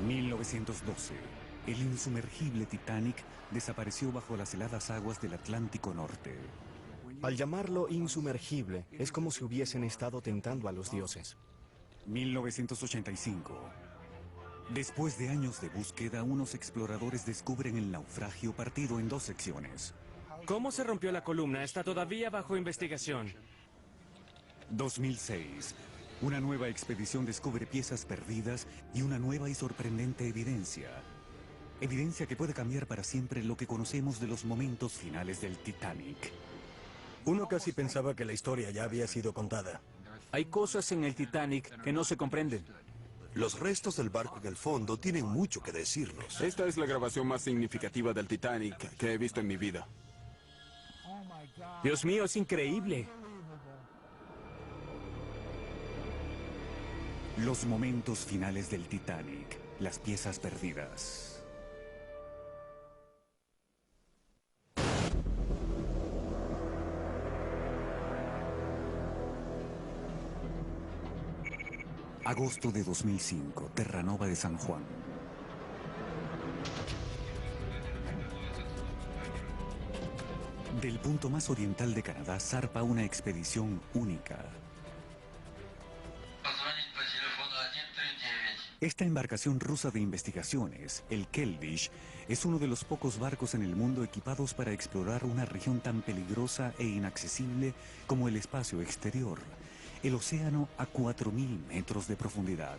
1912. El insumergible Titanic desapareció bajo las heladas aguas del Atlántico Norte. Al llamarlo insumergible, es como si hubiesen estado tentando a los dioses. 1985. Después de años de búsqueda, unos exploradores descubren el naufragio partido en dos secciones. ¿Cómo se rompió la columna? Está todavía bajo investigación. 2006. Una nueva expedición descubre piezas perdidas y una nueva y sorprendente evidencia. Evidencia que puede cambiar para siempre lo que conocemos de los momentos finales del Titanic. Uno casi pensaba que la historia ya había sido contada. Hay cosas en el Titanic que no se comprenden. Los restos del barco en el fondo tienen mucho que decirnos. Esta es la grabación más significativa del Titanic que he visto en mi vida. Dios mío, es increíble. Los momentos finales del Titanic. Las piezas perdidas. Agosto de 2005, Terranova de San Juan. Del punto más oriental de Canadá zarpa una expedición única. Esta embarcación rusa de investigaciones, el Keldysh, es uno de los pocos barcos en el mundo equipados para explorar una región tan peligrosa e inaccesible como el espacio exterior. El océano a 4.000 metros de profundidad.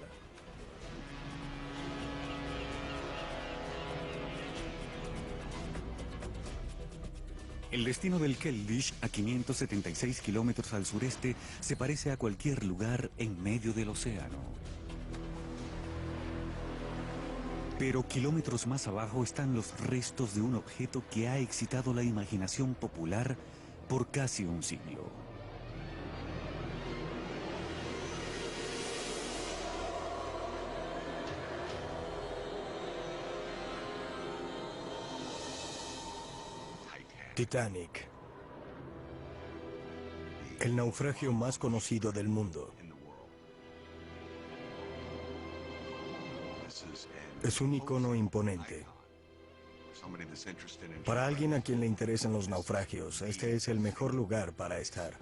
El destino del Keldysh, a 576 kilómetros al sureste, se parece a cualquier lugar en medio del océano. Pero kilómetros más abajo están los restos de un objeto que ha excitado la imaginación popular por casi un siglo. Titanic. El naufragio más conocido del mundo. Es un icono imponente. Para alguien a quien le interesan los naufragios, este es el mejor lugar para estar.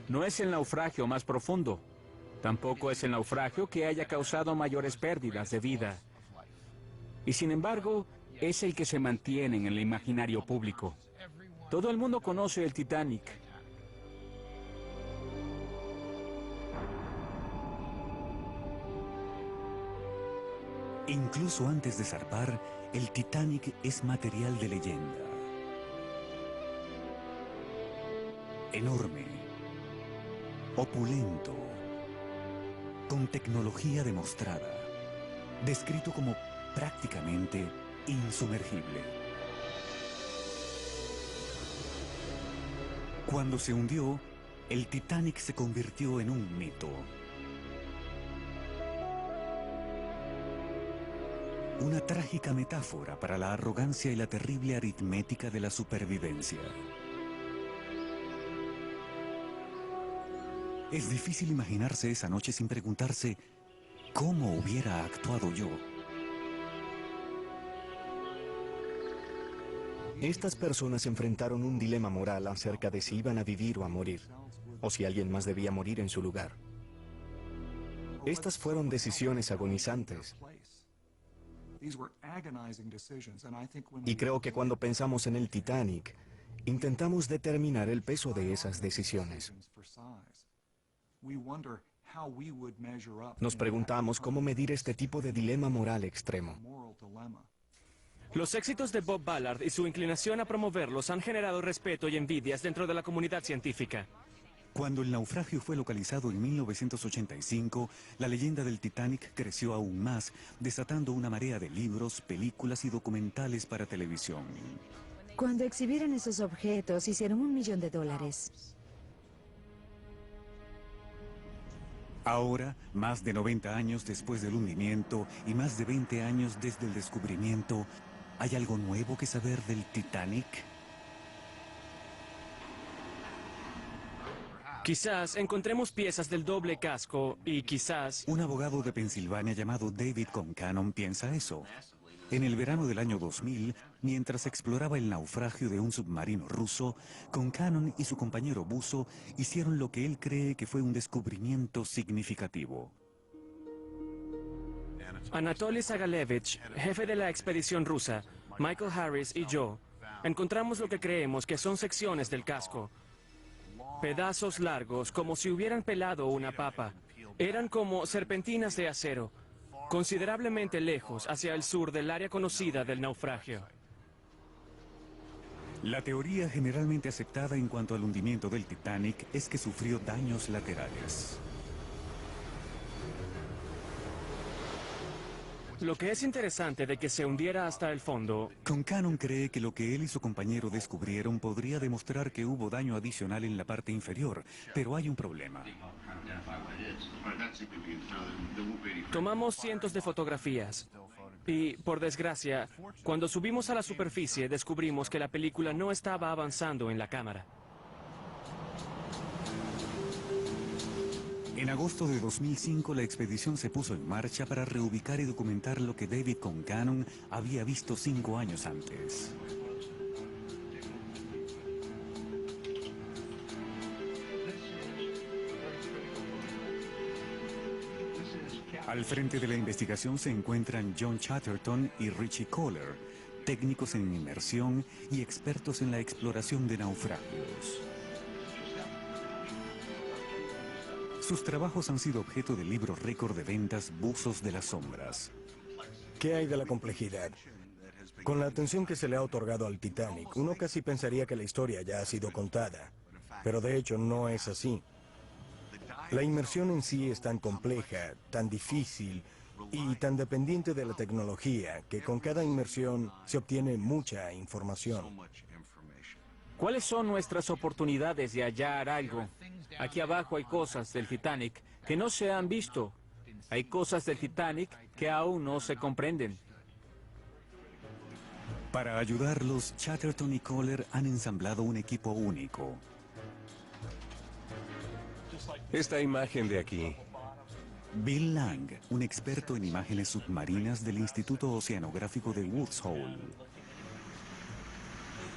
No es el naufragio más profundo. Tampoco es el naufragio que haya causado mayores pérdidas de vida. Y sin embargo, es el que se mantiene en el imaginario público. Todo el mundo conoce el Titanic. Incluso antes de zarpar, el Titanic es material de leyenda. Enorme, opulento, con tecnología demostrada, descrito como prácticamente insumergible. Cuando se hundió, el Titanic se convirtió en un mito. Una trágica metáfora para la arrogancia y la terrible aritmética de la supervivencia. Es difícil imaginarse esa noche sin preguntarse cómo hubiera actuado yo. Estas personas enfrentaron un dilema moral acerca de si iban a vivir o a morir, o si alguien más debía morir en su lugar. Estas fueron decisiones agonizantes. Y creo que cuando pensamos en el Titanic, intentamos determinar el peso de esas decisiones. Nos preguntamos cómo medir este tipo de dilema moral extremo. Los éxitos de Bob Ballard y su inclinación a promoverlos han generado respeto y envidias dentro de la comunidad científica. Cuando el naufragio fue localizado en 1985, la leyenda del Titanic creció aún más, desatando una marea de libros, películas y documentales para televisión. Cuando exhibieron esos objetos, hicieron $1 millón. Ahora, más de 90 años después del hundimiento y más de 20 años desde el descubrimiento, ¿hay algo nuevo que saber del Titanic? Quizás encontremos piezas del doble casco y quizás... Un abogado de Pensilvania llamado David Concannon piensa eso. En el verano del año 2000, mientras exploraba el naufragio de un submarino ruso, Concannon y su compañero buzo hicieron lo que él cree que fue un descubrimiento significativo. Anatoly Zagalevich, jefe de la expedición rusa, Michael Harris y yo, encontramos lo que creemos que son secciones del casco. Pedazos largos, como si hubieran pelado una papa. Eran como serpentinas de acero, considerablemente lejos hacia el sur del área conocida del naufragio. La teoría generalmente aceptada en cuanto al hundimiento del Titanic es que sufrió daños laterales. Lo que es interesante de que se hundiera hasta el fondo... Concannon cree que lo que él y su compañero descubrieron podría demostrar que hubo daño adicional en la parte inferior, pero hay un problema. Tomamos cientos de fotografías y, por desgracia, cuando subimos a la superficie descubrimos que la película no estaba avanzando en la cámara. En agosto de 2005, la expedición se puso en marcha para reubicar y documentar lo que David Concannon había visto 5 años antes. Al frente de la investigación se encuentran John Chatterton y Richie Kohler, técnicos en inmersión y expertos en la exploración de naufragios. Sus trabajos han sido objeto del libro récord de ventas Buzos de las Sombras. ¿Qué hay de la complejidad? Con la atención que se le ha otorgado al Titanic, uno casi pensaría que la historia ya ha sido contada, pero de hecho no es así. La inmersión en sí es tan compleja, tan difícil y tan dependiente de la tecnología que con cada inmersión se obtiene mucha información. ¿Cuáles son nuestras oportunidades de hallar algo? Aquí abajo hay cosas del Titanic que no se han visto. Hay cosas del Titanic que aún no se comprenden. Para ayudarlos, Chatterton y Kohler han ensamblado un equipo único. Esta imagen de aquí. Bill Lang, un experto en imágenes submarinas del Instituto Oceanográfico de Woods Hole.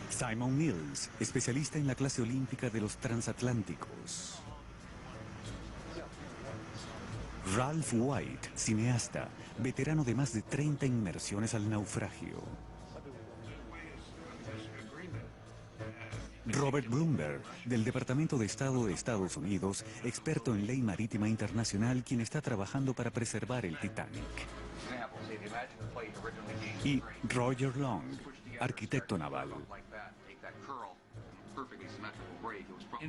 Simon Mills, especialista en la clase olímpica de los transatlánticos. Ralph White, cineasta, veterano de más de 30 inmersiones al naufragio. Robert Bloomberg, del Departamento de Estado de Estados Unidos, experto en ley marítima internacional, quien está trabajando para preservar el Titanic. Y Roger Long, arquitecto naval.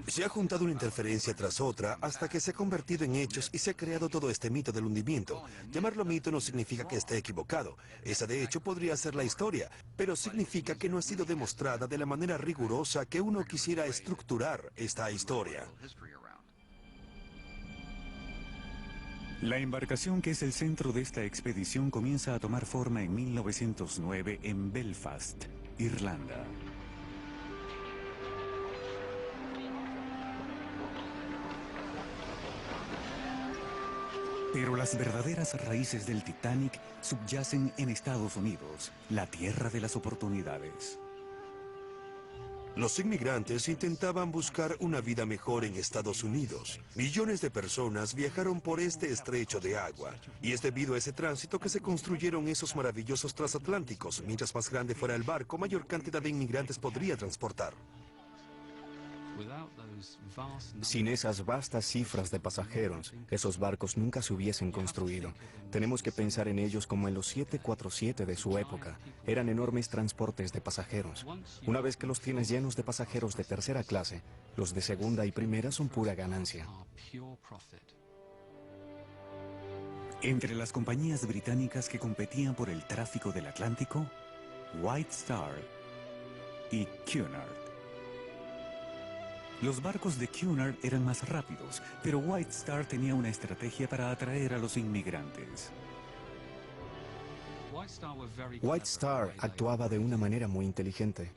Se ha juntado una interferencia tras otra hasta que se ha convertido en hechos y se ha creado todo este mito del hundimiento. Llamarlo mito no significa que esté equivocado. Esa de hecho podría ser la historia, pero significa que no ha sido demostrada de la manera rigurosa que uno quisiera estructurar esta historia. La embarcación que es el centro de esta expedición comienza a tomar forma en 1909 en Belfast, Irlanda. Pero las verdaderas raíces del Titanic subyacen en Estados Unidos, la tierra de las oportunidades. Los inmigrantes intentaban buscar una vida mejor en Estados Unidos. Millones de personas viajaron por este estrecho de agua. Y es debido a ese tránsito que se construyeron esos maravillosos transatlánticos. Mientras más grande fuera el barco, mayor cantidad de inmigrantes podría transportar. Sin esas vastas cifras de pasajeros, esos barcos nunca se hubiesen construido. Tenemos que pensar en ellos como en los 747 de su época. Eran enormes transportes de pasajeros. Una vez que los tienes llenos de pasajeros de tercera clase, los de segunda y primera son pura ganancia. Entre las compañías británicas que competían por el tráfico del Atlántico, White Star y Cunard. Los barcos de Cunard eran más rápidos, pero White Star tenía una estrategia para atraer a los inmigrantes. White Star actuaba de una manera muy inteligente.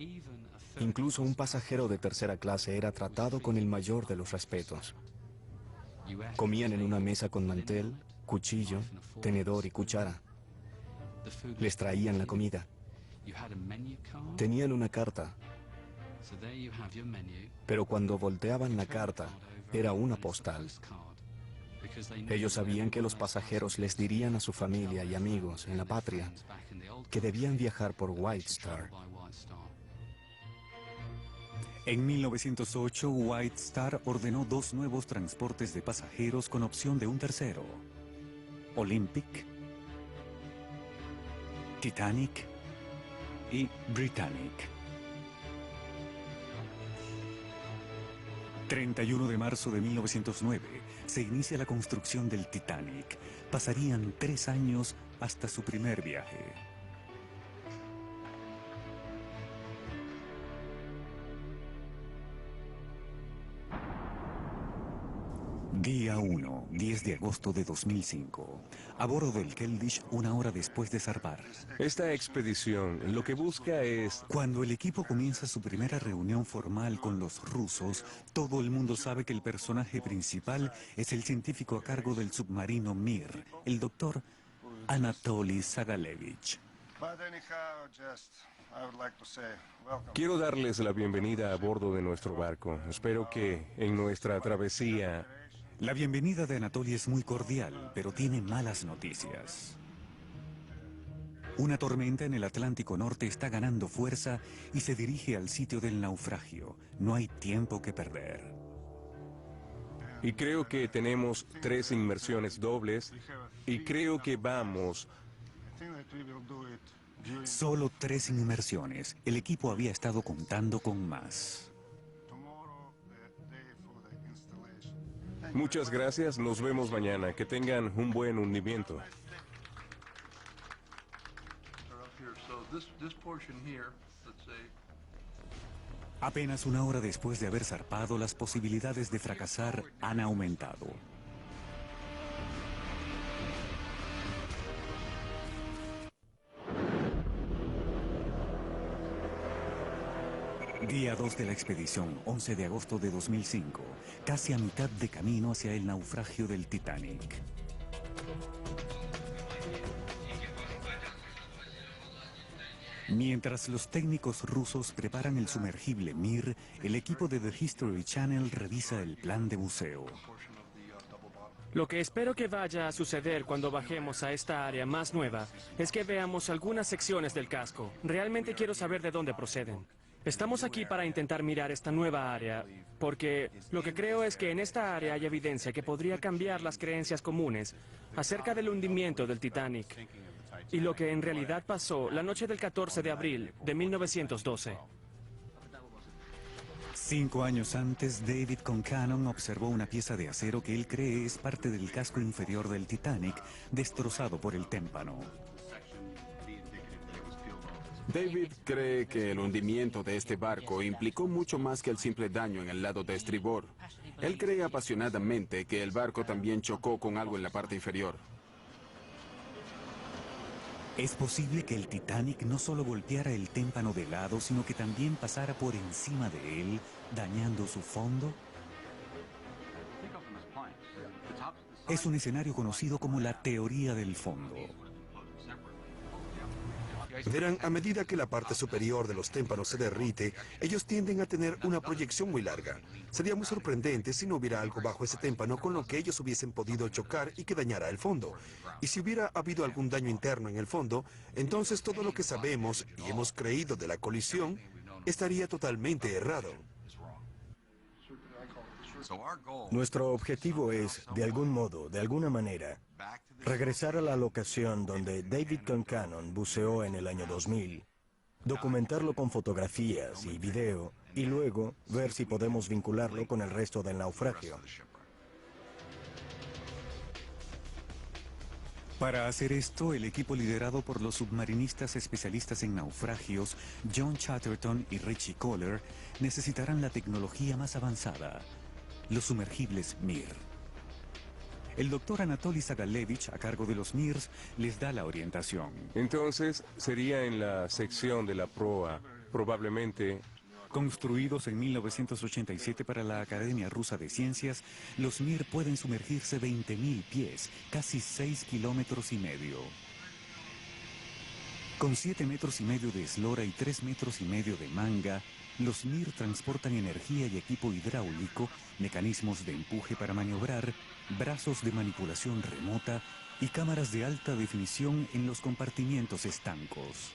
Incluso un pasajero de tercera clase era tratado con el mayor de los respetos. Comían en una mesa con mantel, cuchillo, tenedor y cuchara. Les traían la comida. Tenían una carta, pero cuando volteaban la carta, era una postal. Ellos sabían que los pasajeros les dirían a su familia y amigos en la patria que debían viajar por White Star. En 1908, White Star ordenó 2 nuevos transportes de pasajeros con opción de un tercero: Olympic, Titanic y Britannic. 31 de marzo de 1909 se inicia la construcción del Titanic. Pasarían 3 años hasta su primer viaje. Día 1, 10 de agosto de 2005. A bordo del Keldysh, 1 hora después de zarpar. Esta expedición lo que busca es... Cuando el equipo comienza su primera reunión formal con los rusos, todo el mundo sabe que el personaje principal es el científico a cargo del submarino Mir, el doctor Anatoly Sagalevich. Quiero darles la bienvenida a bordo de nuestro barco. Espero que en nuestra travesía... La bienvenida de Anatoly es muy cordial, pero tiene malas noticias. Una tormenta en el Atlántico Norte está ganando fuerza y se dirige al sitio del naufragio. No hay tiempo que perder. Y creo que tenemos 3 inmersiones dobles y creo que vamos... Solo 3 inmersiones. El equipo había estado contando con más. Muchas gracias, nos vemos mañana. Que tengan un buen hundimiento. Apenas 1 hora después de haber zarpado, las posibilidades de fracasar han aumentado. Día 2 de la expedición, 11 de agosto de 2005, casi a mitad de camino hacia el naufragio del Titanic. Mientras los técnicos rusos preparan el sumergible Mir, el equipo de The History Channel revisa el plan de buceo. Lo que espero que vaya a suceder cuando bajemos a esta área más nueva es que veamos algunas secciones del casco. Realmente quiero saber de dónde proceden. Estamos aquí para intentar mirar esta nueva área, porque lo que creo es que en esta área hay evidencia que podría cambiar las creencias comunes acerca del hundimiento del Titanic y lo que en realidad pasó la noche del 14 de abril de 1912. 5 años antes, David Concannon observó una pieza de acero que él cree es parte del casco inferior del Titanic, destrozado por el témpano. David cree que el hundimiento de este barco implicó mucho más que el simple daño en el lado de estribor. Él cree apasionadamente que el barco también chocó con algo en la parte inferior. ¿Es posible que el Titanic no solo golpeara el témpano de lado, sino que también pasara por encima de él, dañando su fondo? Es un escenario conocido como la teoría del fondo. Verán, a medida que la parte superior de los témpanos se derrite, ellos tienden a tener una proyección muy larga. Sería muy sorprendente si no hubiera algo bajo ese témpano con lo que ellos hubiesen podido chocar y que dañara el fondo. Y si hubiera habido algún daño interno en el fondo, entonces todo lo que sabemos y hemos creído de la colisión estaría totalmente errado. Nuestro objetivo es, de algún modo, de alguna manera, regresar a la locación donde David Concannon buceó en el año 2000, documentarlo con fotografías y video, y luego ver si podemos vincularlo con el resto del naufragio. Para hacer esto, el equipo liderado por los submarinistas especialistas en naufragios, John Chatterton y Richie Kohler, necesitarán la tecnología más avanzada, los sumergibles Mir. El doctor Anatoly Zagalevich, a cargo de los Mirs, les da la orientación. Entonces, sería en la sección de la proa, probablemente. Construidos en 1987 para la Academia Rusa de Ciencias, los Mir pueden sumergirse 20.000 pies, casi 6 kilómetros y medio. Con 7 metros y medio de eslora y 3 metros y medio de manga, los Mir transportan energía y equipo hidráulico, mecanismos de empuje para maniobrar, brazos de manipulación remota y cámaras de alta definición en los compartimientos estancos.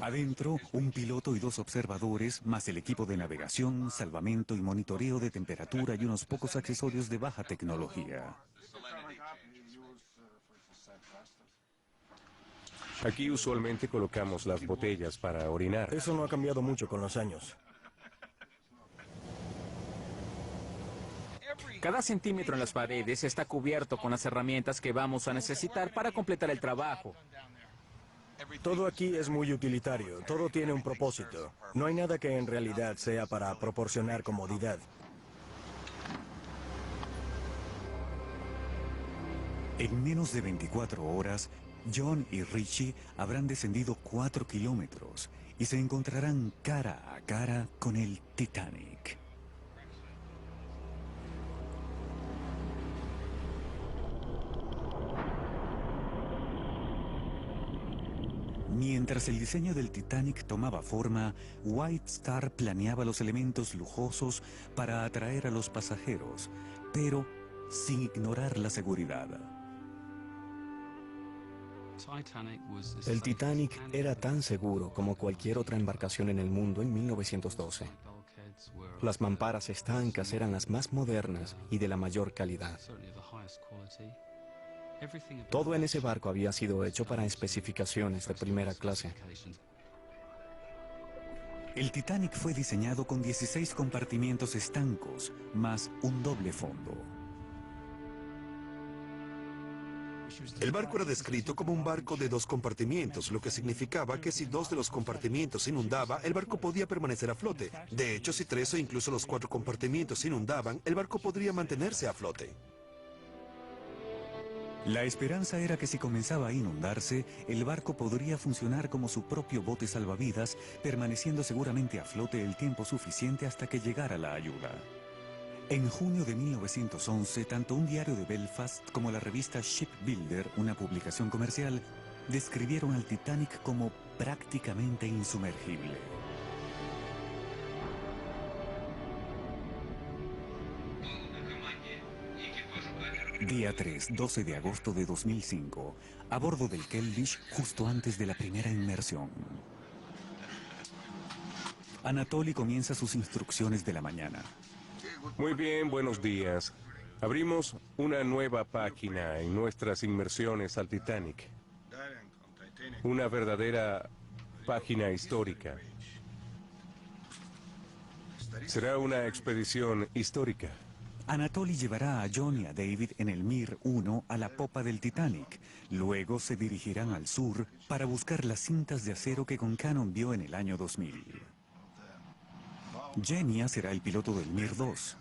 Adentro, un piloto y 2 observadores, más el equipo de navegación, salvamento y monitoreo de temperatura y unos pocos accesorios de baja tecnología. Aquí usualmente colocamos las botellas para orinar. Eso no ha cambiado mucho con los años. Cada centímetro en las paredes está cubierto con las herramientas que vamos a necesitar para completar el trabajo. Todo aquí es muy utilitario, todo tiene un propósito. No hay nada que en realidad sea para proporcionar comodidad. En menos de 24 horas, John y Richie habrán descendido 4 kilómetros y se encontrarán cara a cara con el Titanic. Mientras el diseño del Titanic tomaba forma, White Star planeaba los elementos lujosos para atraer a los pasajeros, pero sin ignorar la seguridad. El Titanic era tan seguro como cualquier otra embarcación en el mundo en 1912. Las mamparas estancas eran las más modernas y de la mayor calidad. Todo en ese barco había sido hecho para especificaciones de primera clase. El Titanic fue diseñado con 16 compartimientos estancos, más un doble fondo. El barco era descrito como un barco de 2 compartimientos, lo que significaba que si 2 de los compartimientos se inundaba, el barco podía permanecer a flote. De hecho, si 3 o incluso los 4 compartimientos se inundaban, el barco podría mantenerse a flote. La esperanza era que si comenzaba a inundarse, el barco podría funcionar como su propio bote salvavidas, permaneciendo seguramente a flote el tiempo suficiente hasta que llegara la ayuda. En junio de 1911, tanto un diario de Belfast como la revista Shipbuilder, una publicación comercial, describieron al Titanic como prácticamente insumergible. Día 3, 12 de agosto de 2005, a bordo del Keldysh justo antes de la primera inmersión. Anatoly comienza sus instrucciones de la mañana. Muy bien, buenos días. Abrimos una nueva página en nuestras inmersiones al Titanic. Una verdadera página histórica. Será una expedición histórica. Anatoly llevará a John y a David en el Mir 1 a la popa del Titanic. Luego se dirigirán al sur para buscar las cintas de acero que Concannon vio en el año 2000. Genia será el piloto del Mir 2.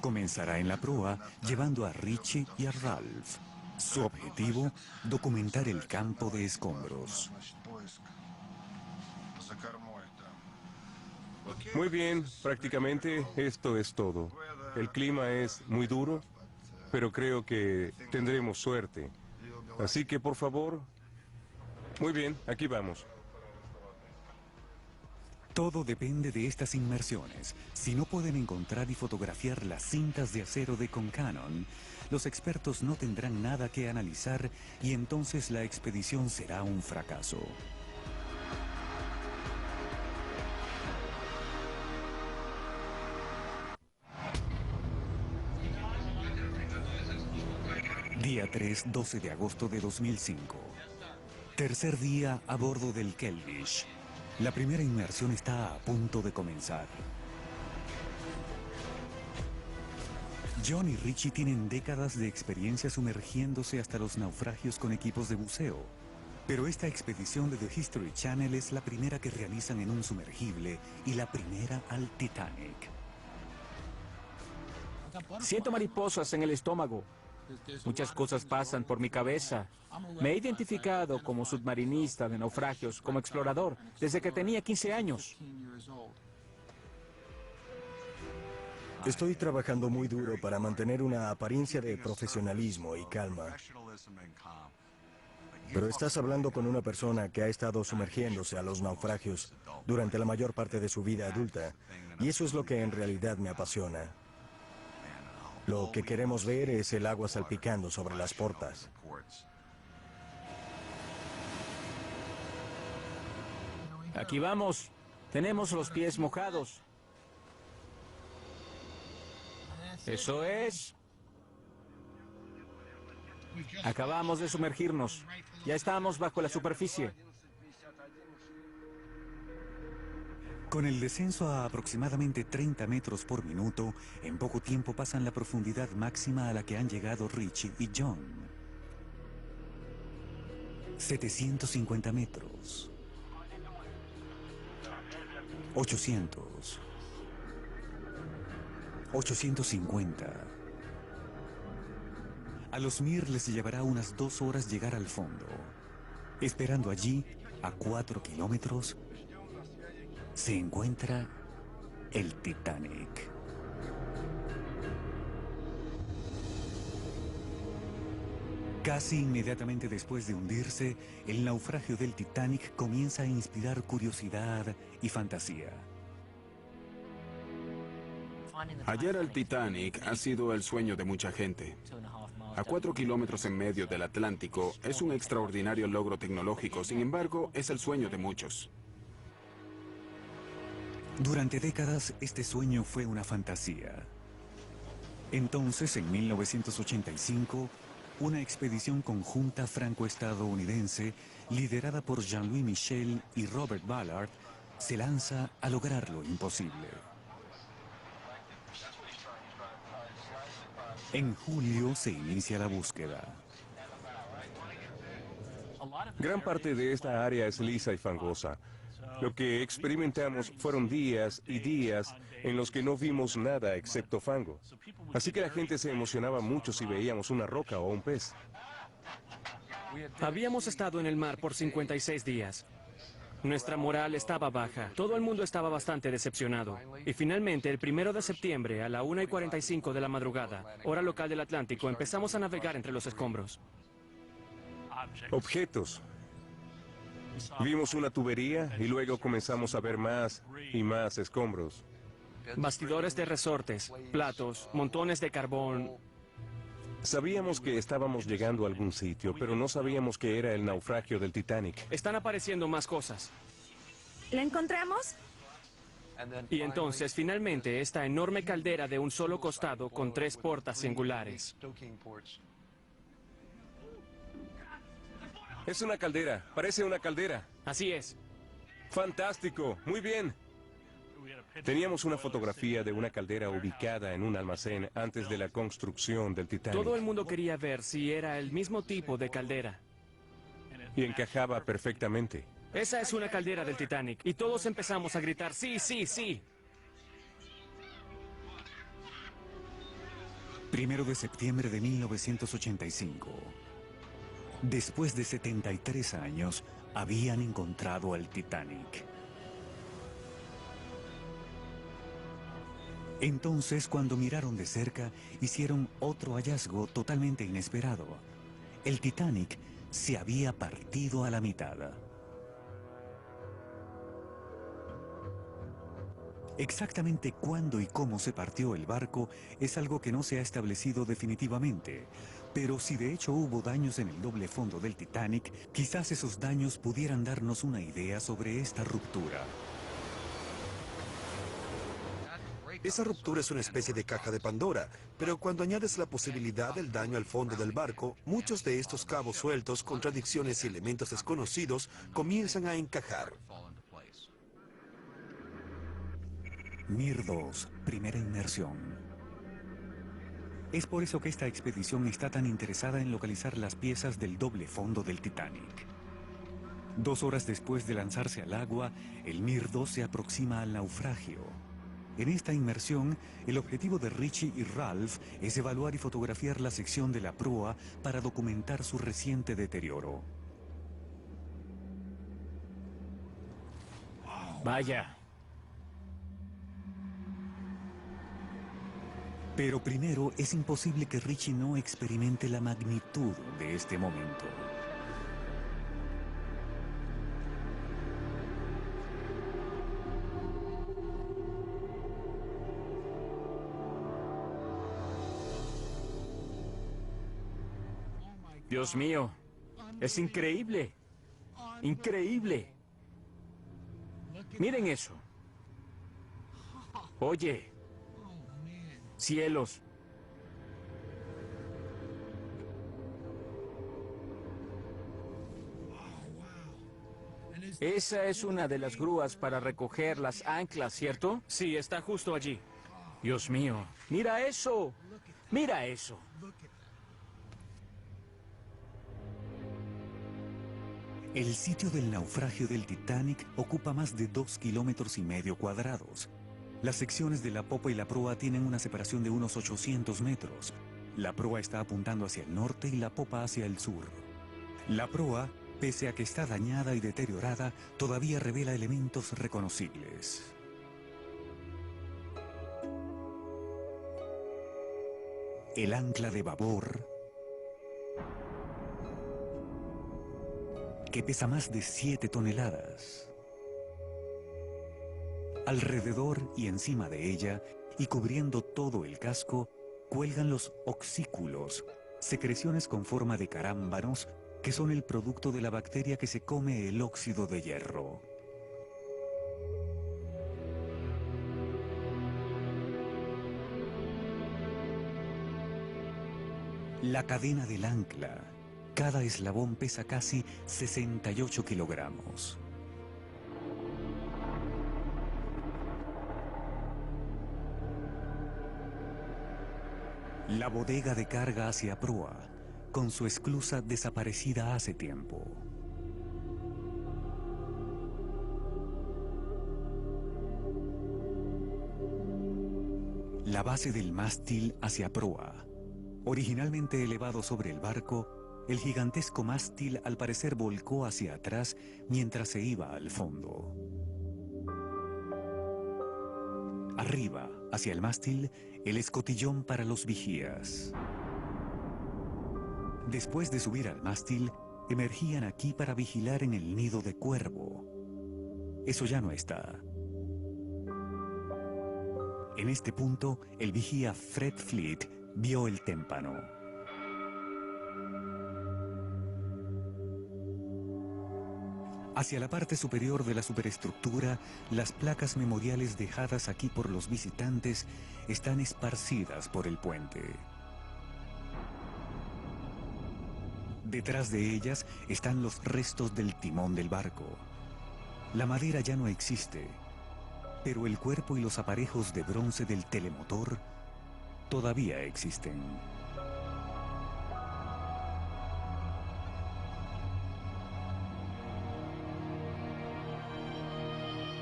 Comenzará en la proa llevando a Richie y a Ralph. Su objetivo, documentar el campo de escombros. Muy bien, prácticamente esto es todo. El clima es muy duro, pero creo que tendremos suerte. Así que, por favor... Muy bien, aquí vamos. Todo depende de estas inmersiones. Si no pueden encontrar y fotografiar las cintas de acero de Concannon, los expertos no tendrán nada que analizar y entonces la expedición será un fracaso. Día 3, 12 de agosto de 2005. Tercer día a bordo del Keldysh. La primera inmersión está a punto de comenzar. John y Richie tienen décadas de experiencia sumergiéndose hasta los naufragios con equipos de buceo. Pero esta expedición de The History Channel es la primera que realizan en un sumergible y la primera al Titanic. Siento mariposas en el estómago. Muchas cosas pasan por mi cabeza. Me he identificado como submarinista de naufragios, como explorador, desde que tenía 15 años. Estoy trabajando muy duro para mantener una apariencia de profesionalismo y calma. Pero estás hablando con una persona que ha estado sumergiéndose a los naufragios durante la mayor parte de su vida adulta, y eso es lo que en realidad me apasiona. Lo que queremos ver es el agua salpicando sobre las portas. Aquí vamos. Tenemos los pies mojados. Eso es. Acabamos de sumergirnos. Ya estamos bajo la superficie. Con el descenso a aproximadamente 30 metros por minuto, en poco tiempo pasan la profundidad máxima a la que han llegado Richie y John. 750 metros. 800. 850. A los Mir les llevará unas 2 horas llegar al fondo. Esperando allí, a 4 kilómetros, se encuentra el Titanic. Casi inmediatamente después de hundirse, el naufragio del Titanic comienza a inspirar curiosidad y fantasía. Hallar al Titanic ha sido el sueño de mucha gente. A 4 kilómetros en medio del Atlántico es un extraordinario logro tecnológico, sin embargo, es el sueño de muchos. Durante décadas, este sueño fue una fantasía. Entonces, en 1985, una expedición conjunta franco-estadounidense, liderada por Jean-Louis Michel y Robert Ballard, se lanza a lograr lo imposible. En julio se inicia la búsqueda. Gran parte de esta área es lisa y fangosa. Lo que experimentamos fueron días y días en los que no vimos nada excepto fango. Así que la gente se emocionaba mucho si veíamos una roca o un pez. Habíamos estado en el mar por 56 días. Nuestra moral estaba baja. Todo el mundo estaba bastante decepcionado. Y finalmente, el 1 de septiembre, a la 1:45 de la madrugada, hora local del Atlántico, empezamos a navegar entre los escombros. Objetos. Vimos una tubería y luego comenzamos a ver más y más escombros. Bastidores de resortes, platos, montones de carbón. Sabíamos que estábamos llegando a algún sitio, pero no sabíamos que era el naufragio del Titanic. Están apareciendo más cosas. ¿La encontramos? Y entonces, finalmente, esta enorme caldera de un solo costado con 3 portas singulares. Es una caldera, parece una caldera. Así es. ¡Fantástico! ¡Muy bien! Teníamos una fotografía de una caldera ubicada en un almacén antes de la construcción del Titanic. Todo el mundo quería ver si era el mismo tipo de caldera. Y encajaba perfectamente. Esa es una caldera del Titanic. Y todos empezamos a gritar, ¡sí, sí, sí! 1 de septiembre de 1985. Después de 73 años, habían encontrado al Titanic. Entonces, cuando miraron de cerca, hicieron otro hallazgo totalmente inesperado. El Titanic se había partido a la mitad. Exactamente cuándo y cómo se partió el barco es algo que no se ha establecido definitivamente. Pero si de hecho hubo daños en el doble fondo del Titanic, quizás esos daños pudieran darnos una idea sobre esta ruptura. Esa ruptura es una especie de caja de Pandora, pero cuando añades la posibilidad del daño al fondo del barco, muchos de estos cabos sueltos, contradicciones y elementos desconocidos comienzan a encajar. Mir 2, primera inmersión. Es por eso que esta expedición está tan interesada en localizar las piezas del doble fondo del Titanic. 2 horas después de lanzarse al agua, el Mir 2 se aproxima al naufragio. En esta inmersión, el objetivo de Richie y Ralph es evaluar y fotografiar la sección de la proa para documentar su reciente deterioro. Vaya. Pero primero, es imposible que Richie no experimente la magnitud de este momento. Dios mío, es increíble. Increíble. Miren eso. Oye. Cielos. Esa es una de las grúas para recoger las anclas, ¿cierto? Sí, está justo allí. Dios mío, mira eso. Mira eso. El sitio del naufragio del Titanic ocupa más de 2,5 kilómetros cuadrados. Las secciones de la popa y la proa tienen una separación de unos 800 metros. La proa está apuntando hacia el norte y la popa hacia el sur. La proa, pese a que está dañada y deteriorada, todavía revela elementos reconocibles. El ancla de babor, que pesa más de 7 toneladas. Alrededor y encima de ella, y cubriendo todo el casco, cuelgan los oxículos, secreciones con forma de carámbanos, que son el producto de la bacteria que se come el óxido de hierro. La cadena del ancla. Cada eslabón pesa casi 68 kilogramos. La bodega de carga hacia proa, con su esclusa desaparecida hace tiempo. La base del mástil hacia proa. Originalmente elevado sobre el barco, el gigantesco mástil al parecer volcó hacia atrás mientras se iba al fondo. Arriba, hacia el mástil, el escotillón para los vigías. Después de subir al mástil, emergían aquí para vigilar en el nido de cuervo. Eso ya no está. En este punto, el vigía Fred Fleet vio el témpano. Hacia la parte superior de la superestructura, las placas memoriales dejadas aquí por los visitantes están esparcidas por el puente. Detrás de ellas están los restos del timón del barco. La madera ya no existe, pero el cuerpo y los aparejos de bronce del telemotor todavía existen.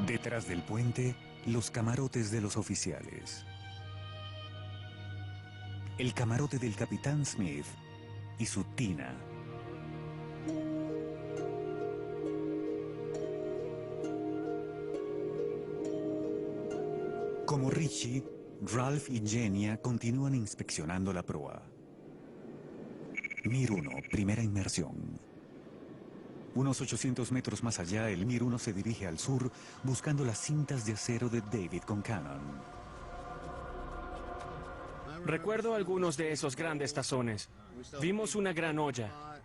Detrás del puente, los camarotes de los oficiales. El camarote del capitán Smith y su tina. Como Richie, Ralph y Jenia continúan inspeccionando la proa. Mir 1, primera inmersión. Unos 800 metros más allá, el Mir 1 se dirige al sur buscando las cintas de acero de David Concannon. Recuerdo algunos de esos grandes tazones. Vimos una gran olla.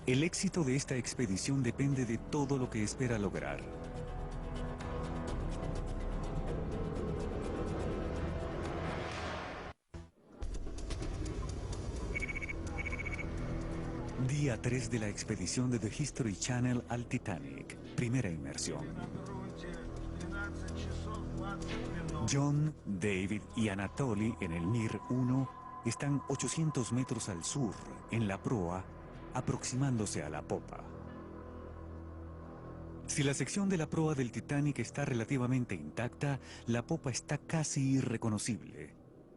El éxito de esta expedición depende de todo lo que espera lograr. Día 3 de la expedición de The History Channel al Titanic. Primera inmersión. John, David y Anatoly en el Mir 1 están 800 metros al sur, en la proa, aproximándose a la popa. Si la sección de la proa del Titanic está relativamente intacta, la popa está casi irreconocible.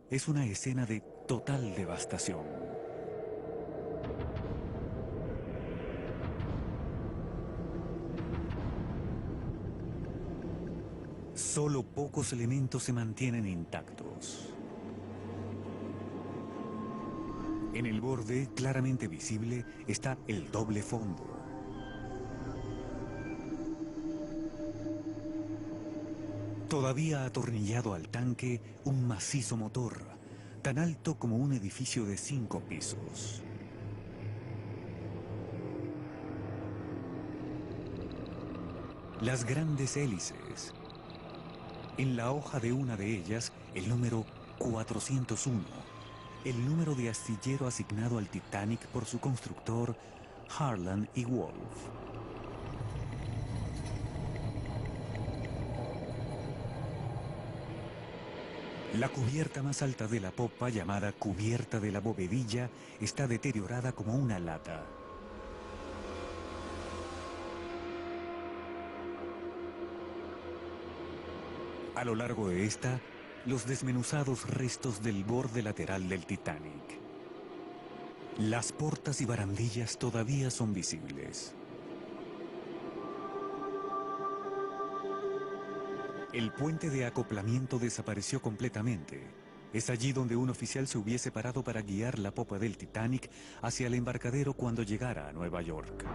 Es una escena de total devastación. Solo pocos elementos se mantienen intactos. En el borde, claramente visible, está el doble fondo. Todavía atornillado al tanque, un macizo motor, tan alto como un edificio de 5 pisos. Las grandes hélices. En la hoja de una de ellas, el número 401, el número de astillero asignado al Titanic por su constructor, Harland y Wolff. La cubierta más alta de la popa, llamada cubierta de la bovedilla, está deteriorada como una lata. A lo largo de esta, los desmenuzados restos del borde lateral del Titanic. Las portas y barandillas todavía son visibles. El puente de acoplamiento desapareció completamente. Es allí donde un oficial se hubiese parado para guiar la popa del Titanic hacia el embarcadero cuando llegara a Nueva York.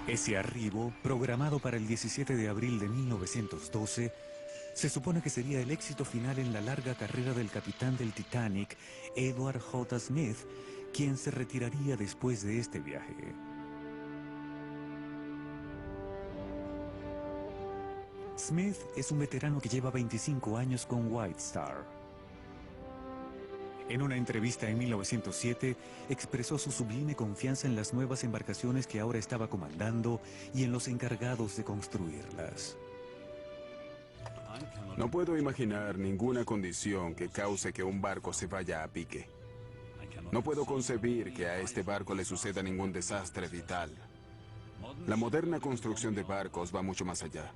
Ese arribo, programado para el 17 de abril de 1912, se supone que sería el éxito final en la larga carrera del capitán del Titanic, Edward J. Smith, quien se retiraría después de este viaje. Smith es un veterano que lleva 25 años con White Star. En una entrevista en 1907, expresó su sublime confianza en las nuevas embarcaciones que ahora estaba comandando y en los encargados de construirlas. No puedo imaginar ninguna condición que cause que un barco se vaya a pique. No puedo concebir que a este barco le suceda ningún desastre vital. La moderna construcción de barcos va mucho más allá.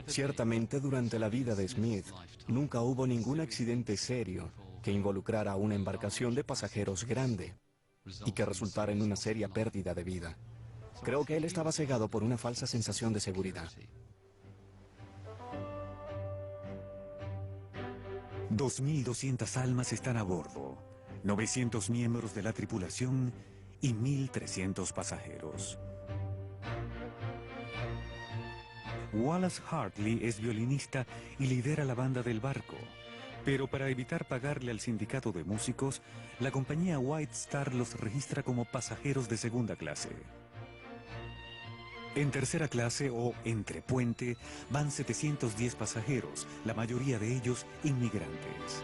Ciertamente, durante la vida de Smith, nunca hubo ningún accidente serio que involucrara a una embarcación de pasajeros grande y que resultara en una seria pérdida de vida. Creo que él estaba cegado por una falsa sensación de seguridad. 2.200 almas están a bordo, 900 miembros de la tripulación y 1.300 pasajeros. Wallace Hartley es violinista y lidera la banda del barco, pero para evitar pagarle al sindicato de músicos, la compañía White Star los registra como pasajeros de segunda clase. En tercera clase o entrepuente van 710 pasajeros, la mayoría de ellos inmigrantes.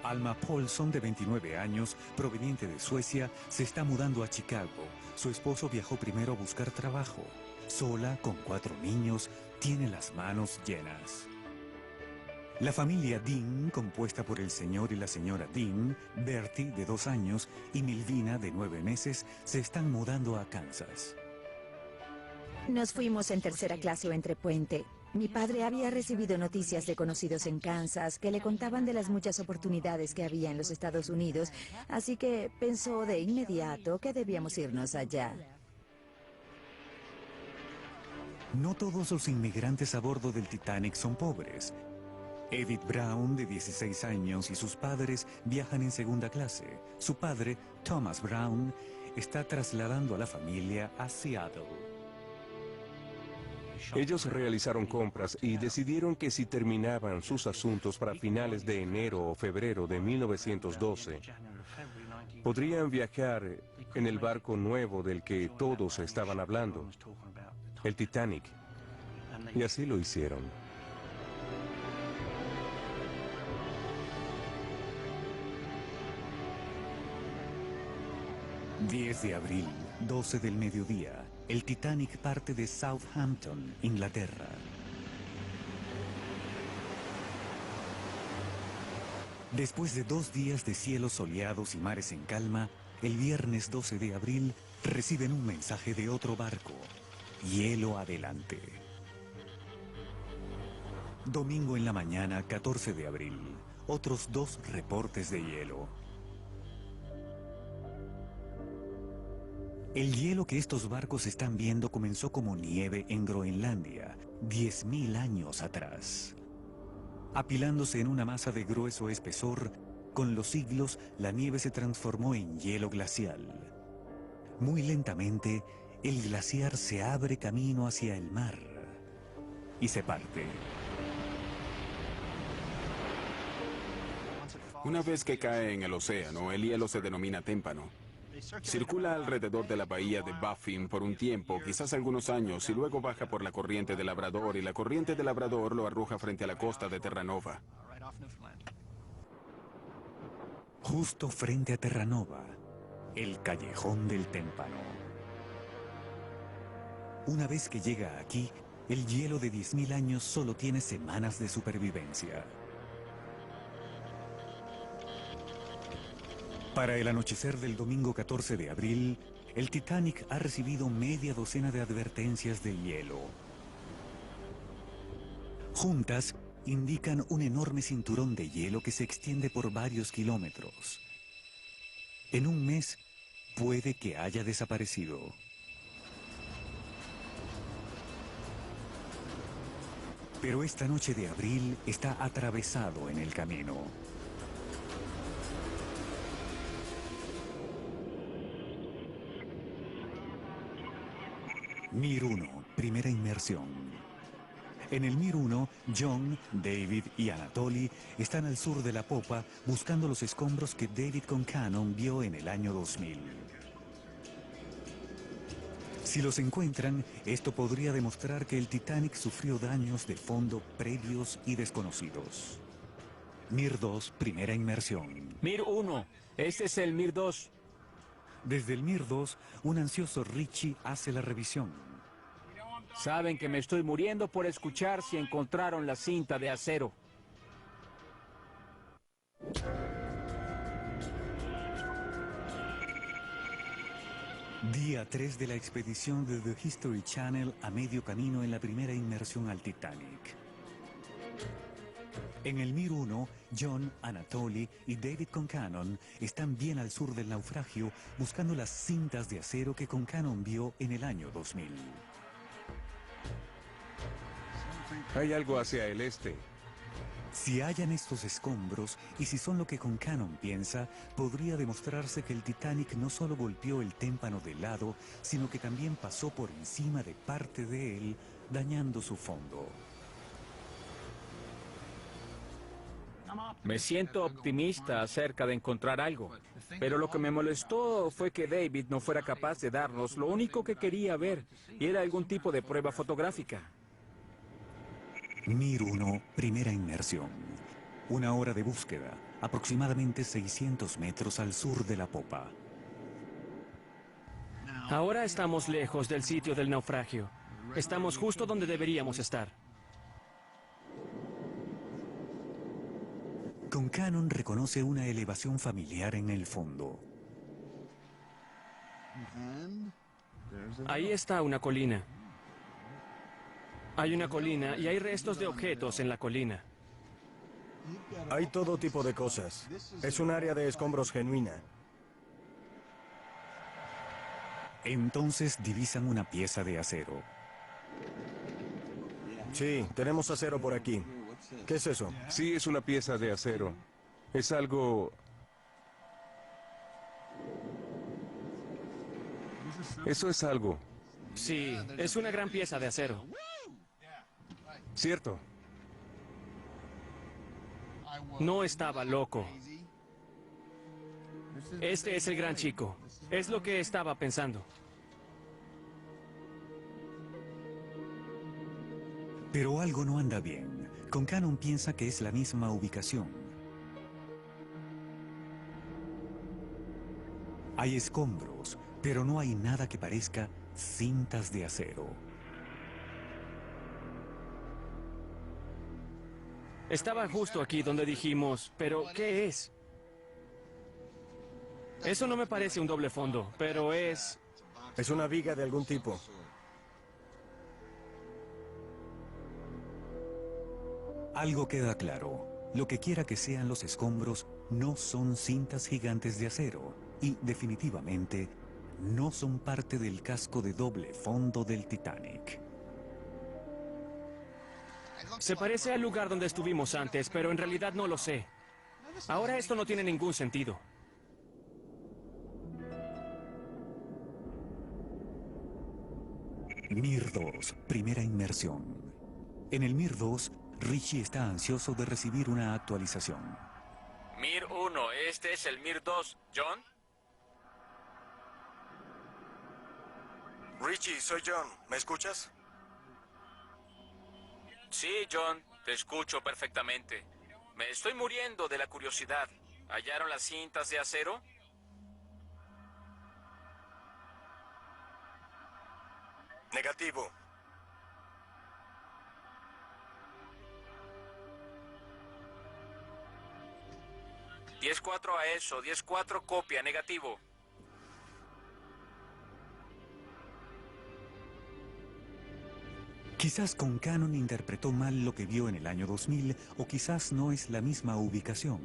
Alma Paulson, de 29 años, proveniente de Suecia, se está mudando a Chicago. Su esposo viajó primero a buscar trabajo. Sola, con 4 niños, tiene las manos llenas. La familia Dean, compuesta por el señor y la señora Dean, Bertie, de 2 años, y Milvina, de 9 meses, se están mudando a Kansas. Nos fuimos en tercera clase o entrepuente. Mi padre había recibido noticias de conocidos en Kansas que le contaban de las muchas oportunidades que había en los Estados Unidos, así que pensó de inmediato que debíamos irnos allá. No todos los inmigrantes a bordo del Titanic son pobres. Edith Brown, de 16 años, y sus padres viajan en segunda clase. Su padre, Thomas Brown, está trasladando a la familia a Seattle. Ellos realizaron compras y decidieron que si terminaban sus asuntos para finales de enero o febrero de 1912, podrían viajar en el barco nuevo del que todos estaban hablando, el Titanic. Y así lo hicieron. ...10 de abril, 12 del mediodía... el Titanic parte de Southampton, Inglaterra. Después de 2 días de cielos soleados y mares en calma, el viernes 12 de abril reciben un mensaje de otro barco. Hielo adelante. Domingo en la mañana, 14 de abril. Otros 2 reportes de hielo. El hielo que estos barcos están viendo comenzó como nieve en Groenlandia, 10.000 años atrás. Apilándose en una masa de grueso espesor, con los siglos la nieve se transformó en hielo glacial. Muy lentamente, el glaciar se abre camino hacia el mar y se parte. Una vez que cae en el océano, el hielo se denomina témpano. Circula alrededor de la bahía de Baffin por un tiempo, quizás algunos años, y luego baja por la corriente de Labrador, y la corriente de Labrador lo arroja frente a la costa de Terranova. Justo frente a Terranova, el callejón del témpano. Una vez que llega aquí, el hielo de 10.000 años solo tiene semanas de supervivencia. Para el anochecer del domingo 14 de abril, el Titanic ha recibido media docena de advertencias de hielo. Juntas, indican un enorme cinturón de hielo que se extiende por varios kilómetros. En un mes, puede que haya desaparecido. Pero esta noche de abril está atravesado en el camino. Mir 1, primera inmersión. En el Mir 1, John, David y Anatoly están al sur de la popa buscando los escombros que David Concannon vio en el año 2000. Si los encuentran, esto podría demostrar que el Titanic sufrió daños de fondo previos y desconocidos. Mir 2, primera inmersión. Mir 1, este es el Mir 2. Desde el Mir 2, un ansioso Richie hace la revisión. Saben que me estoy muriendo por escuchar si encontraron la cinta de acero. Día 3 de la expedición de The History Channel a medio camino en la primera inmersión al Titanic. En el Mir 1, John, Anatoly y David Concannon están bien al sur del naufragio buscando las cintas de acero que Concannon vio en el año 2000. Hay algo hacia el este. Si hallan estos escombros, y si son lo que Concannon piensa, podría demostrarse que el Titanic no solo golpeó el témpano de lado, sino que también pasó por encima de parte de él, dañando su fondo. Me siento optimista acerca de encontrar algo, pero lo que me molestó fue que David no fuera capaz de darnos lo único que quería ver, y era algún tipo de prueba fotográfica. Mir 1, primera inmersión. 1 hora de búsqueda, aproximadamente 600 metros al sur de la popa. Ahora estamos lejos del sitio del naufragio. Estamos justo donde deberíamos estar. Concannon reconoce una elevación familiar en el fondo. Ahí está una colina. Hay una colina y hay restos de objetos en la colina. Hay todo tipo de cosas. Es un área de escombros genuina. Entonces divisan una pieza de acero. Sí, tenemos acero por aquí. ¿Qué es eso? Sí, es una pieza de acero. Es algo... Eso es algo. Sí, es una gran pieza de acero. Cierto. No estaba loco. Este es el gran chico. Es lo que estaba pensando. Pero algo no anda bien. Concannon piensa que es la misma ubicación. Hay escombros, pero no hay nada que parezca cintas de acero. Estaba justo aquí donde dijimos, pero ¿qué es? Eso no me parece un doble fondo, pero es... Es una viga de algún tipo. Algo queda claro. Lo que quiera que sean los escombros, no son cintas gigantes de acero. Y definitivamente, no son parte del casco de doble fondo del Titanic. Se parece al lugar donde estuvimos antes, pero en realidad no lo sé. Ahora esto no tiene ningún sentido. Mir 2, primera inmersión. En el Mir 2, Richie está ansioso de recibir una actualización. Mir 1, este es el Mir 2. ¿John? Richie, soy John. ¿Me escuchas? Sí, John, te escucho perfectamente. Me estoy muriendo de la curiosidad. ¿Hallaron las cintas de acero? Negativo. $10-4 a eso, 10-4 copia, negativo. Quizás Concanon interpretó mal lo que vio en el año 2000, o quizás no es la misma ubicación.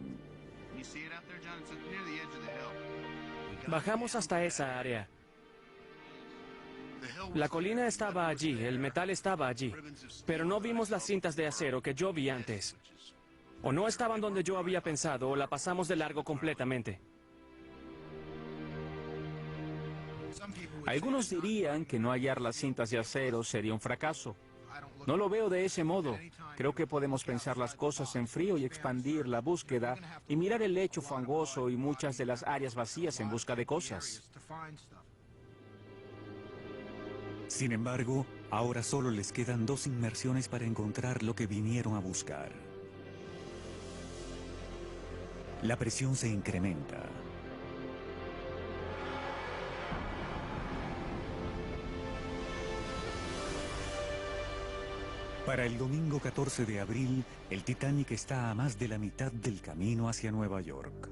Bajamos hasta esa área. La colina estaba allí, el metal estaba allí, pero no vimos las cintas de acero que yo vi antes. O no estaban donde yo había pensado, o la pasamos de largo completamente. Algunos dirían que no hallar las cintas de acero sería un fracaso. No lo veo de ese modo. Creo que podemos pensar las cosas en frío y expandir la búsqueda y mirar el lecho fangoso y muchas de las áreas vacías en busca de cosas. Sin embargo, ahora solo les quedan 2 inmersiones para encontrar lo que vinieron a buscar. La presión se incrementa. Para el domingo 14 de abril, el Titanic está a más de la mitad del camino hacia Nueva York.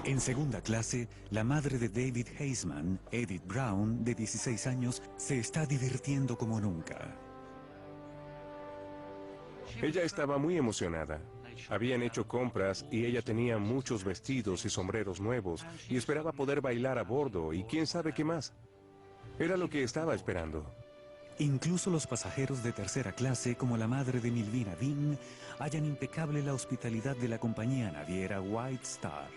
En segunda clase, la madre de David Heisman, Edith Brown, de 16 años, se está divirtiendo como nunca. Ella estaba muy emocionada. Habían hecho compras y ella tenía muchos vestidos y sombreros nuevos y esperaba poder bailar a bordo y quién sabe qué más. Era lo que estaba esperando. Incluso los pasajeros de tercera clase, como la madre de Milvina Dean, hallan impecable la hospitalidad de la compañía naviera White Star.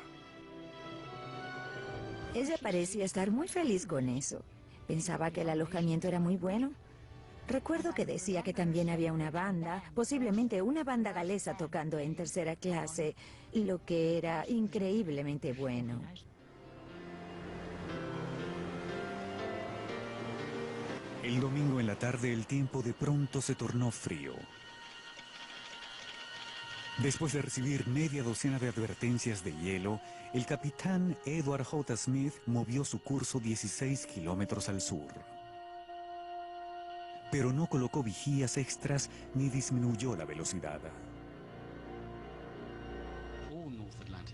Ella parecía estar muy feliz con eso. Pensaba que el alojamiento era muy bueno. Recuerdo que decía que también había una banda, posiblemente una banda galesa tocando en tercera clase, lo que era increíblemente bueno. El domingo en la tarde el tiempo de pronto se tornó frío. Después de recibir media docena de advertencias de hielo, el capitán Edward J. Smith movió su curso 16 kilómetros al sur. Pero no colocó vigías extras ni disminuyó la velocidad.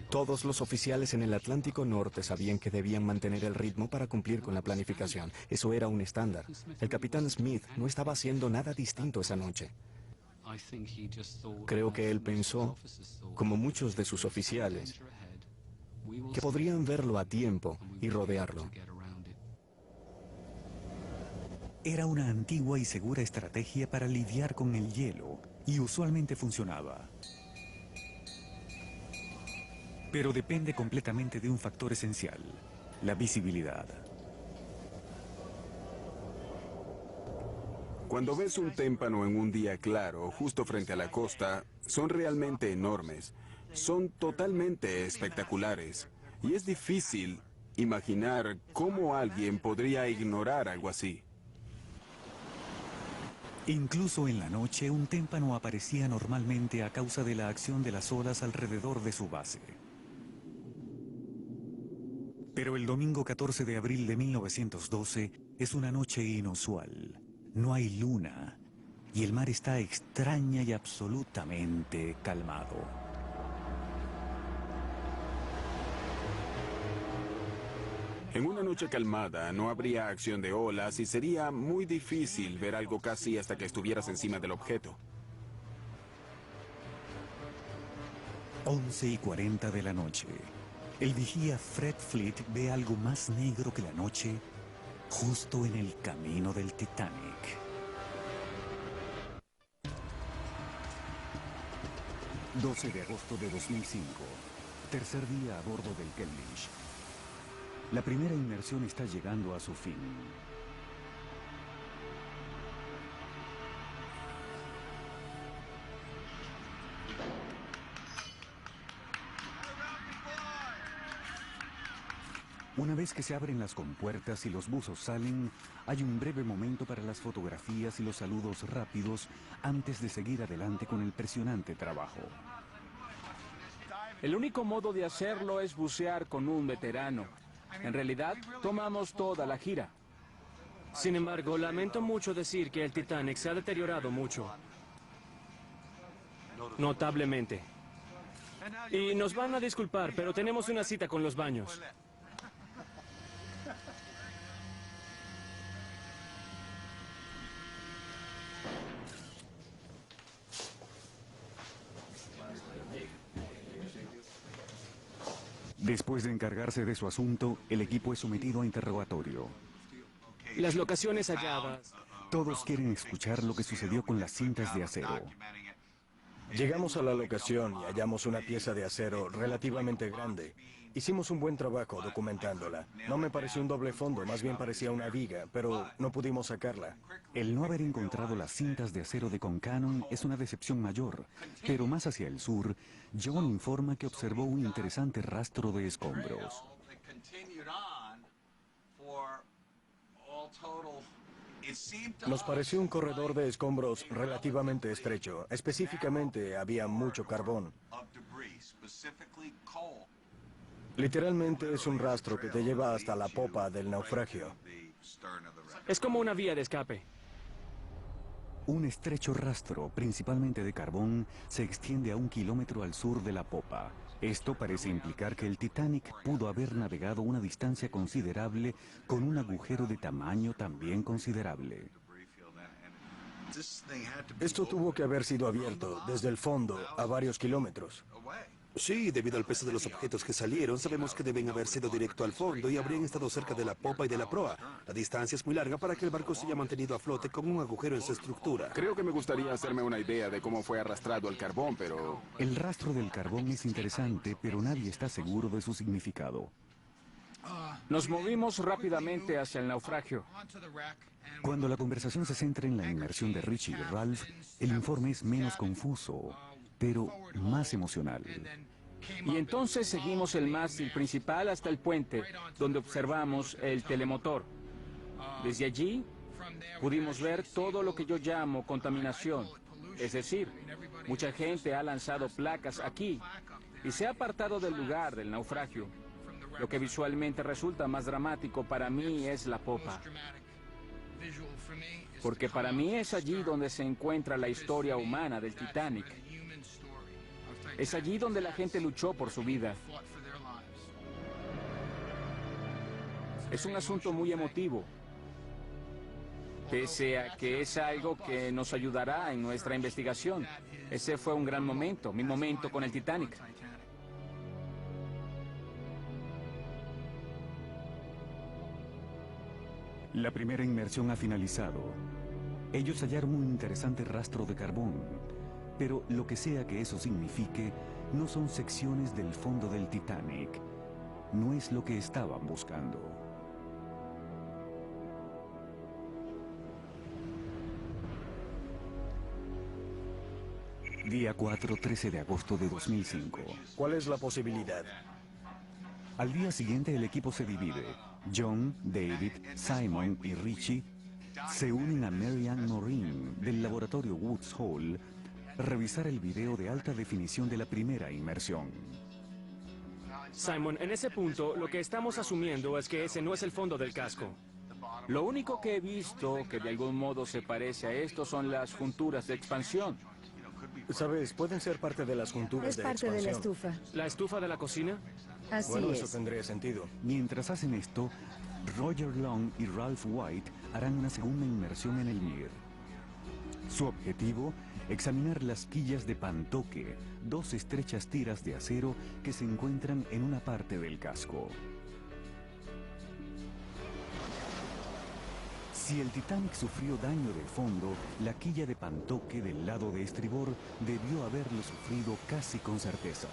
Todos los oficiales en el Atlántico Norte sabían que debían mantener el ritmo para cumplir con la planificación. Eso era un estándar. El capitán Smith no estaba haciendo nada distinto esa noche. Creo que él pensó, como muchos de sus oficiales, que podrían verlo a tiempo y rodearlo. Era una antigua y segura estrategia para lidiar con el hielo, y usualmente funcionaba. Pero depende completamente de un factor esencial, la visibilidad. Cuando ves un témpano en un día claro, justo frente a la costa, son realmente enormes. Son totalmente espectaculares. Y es difícil imaginar cómo alguien podría ignorar algo así. Incluso en la noche, un témpano aparecía normalmente a causa de la acción de las olas alrededor de su base. Pero el domingo 14 de abril de 1912 es una noche inusual. No hay luna y el mar está extraña y absolutamente calmado. En una noche calmada no habría acción de olas y sería muy difícil ver algo casi hasta que estuvieras encima del objeto. 11:40 de la noche. El vigía Fred Fleet ve algo más negro que la noche justo en el camino del Titanic. 12 de agosto de 2005. Tercer día a bordo del Keldysh. La primera inmersión está llegando a su fin. Una vez que se abren las compuertas y los buzos salen, hay un breve momento para las fotografías y los saludos rápidos antes de seguir adelante con el presionante trabajo. El único modo de hacerlo es bucear con un veterano. En realidad, tomamos toda la gira. Sin embargo, lamento mucho decir que el Titanic se ha deteriorado mucho. Notablemente. Y nos van a disculpar, pero tenemos una cita con los baños. Después de encargarse de su asunto, el equipo es sometido a interrogatorio. Las locaciones halladas. Todos quieren escuchar lo que sucedió con las cintas de acero. Llegamos a la locación y hallamos una pieza de acero relativamente grande. Hicimos un buen trabajo documentándola. No me pareció un doble fondo, más bien parecía una viga, pero no pudimos sacarla. El no haber encontrado las cintas de acero de Concanon es una decepción mayor, pero más hacia el sur, John informa que observó un interesante rastro de escombros. Nos pareció un corredor de escombros relativamente estrecho. Específicamente había mucho carbón. Literalmente es un rastro que te lleva hasta la popa del naufragio. Es como una vía de escape. Un estrecho rastro, principalmente de carbón, se extiende a 1 kilómetro al sur de la popa. Esto parece implicar que el Titanic pudo haber navegado una distancia considerable con un agujero de tamaño también considerable. Esto tuvo que haber sido abierto desde el fondo a varios kilómetros. Sí, debido al peso de los objetos que salieron, sabemos que deben haber sido directo al fondo y habrían estado cerca de la popa y de la proa. La distancia es muy larga para que el barco se haya mantenido a flote con un agujero en su estructura. Creo que me gustaría hacerme una idea de cómo fue arrastrado el carbón, pero... El rastro del carbón es interesante, pero nadie está seguro de su significado. Nos movimos rápidamente hacia el naufragio. Cuando la conversación se centra en la inmersión de Richie y Ralph, el informe es menos confuso, pero más emocional. Y entonces seguimos el mástil principal hasta el puente, donde observamos el telemotor. Desde allí, pudimos ver todo lo que yo llamo contaminación. Es decir, mucha gente ha lanzado placas aquí y se ha apartado del lugar del naufragio. Lo que visualmente resulta más dramático para mí es la popa. Porque para mí es allí donde se encuentra la historia humana del Titanic. Es allí donde la gente luchó por su vida. Es un asunto muy emotivo, pese a que es algo que nos ayudará en nuestra investigación. Ese fue un gran momento, mi momento con el Titanic. La primera inmersión ha finalizado. Ellos hallaron un interesante rastro de carbón, pero lo que sea que eso signifique, no son secciones del fondo del Titanic. No es lo que estaban buscando. Día 4, 13 de agosto de 2005. ¿Cuál es la posibilidad? Al día siguiente el equipo se divide. John, David, Simon y Richie se unen a Mary Ann Morin del laboratorio Woods Hole a revisar el video de alta definición de la primera inmersión. Simon, en ese punto, lo que estamos asumiendo es que ese no es el fondo del casco. Lo único que he visto que de algún modo se parece a esto son las junturas de expansión. Sabes, pueden ser parte de las junturas Es de parte de la expansión. estufa. ¿La estufa de la cocina? Así Bueno, es. eso tendría sentido. Mientras hacen esto, Roger Long y Ralph White harán una segunda inmersión en el Mir. Su objetivo, examinar las quillas de pantoque, dos estrechas tiras de acero que se encuentran en una parte del casco. Si el Titanic sufrió daño de fondo, la quilla de pantoque del lado de estribor debió haberlo sufrido casi con certeza.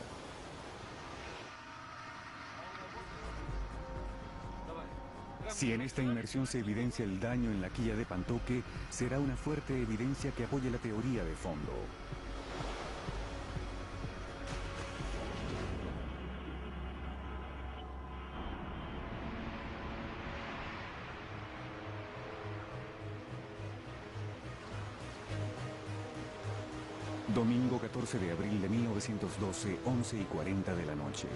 Si en esta inmersión se evidencia el daño en la quilla de pantoque, será una fuerte evidencia que apoye la teoría de fondo. Domingo 14 de abril de 1912, 11:40 de la noche.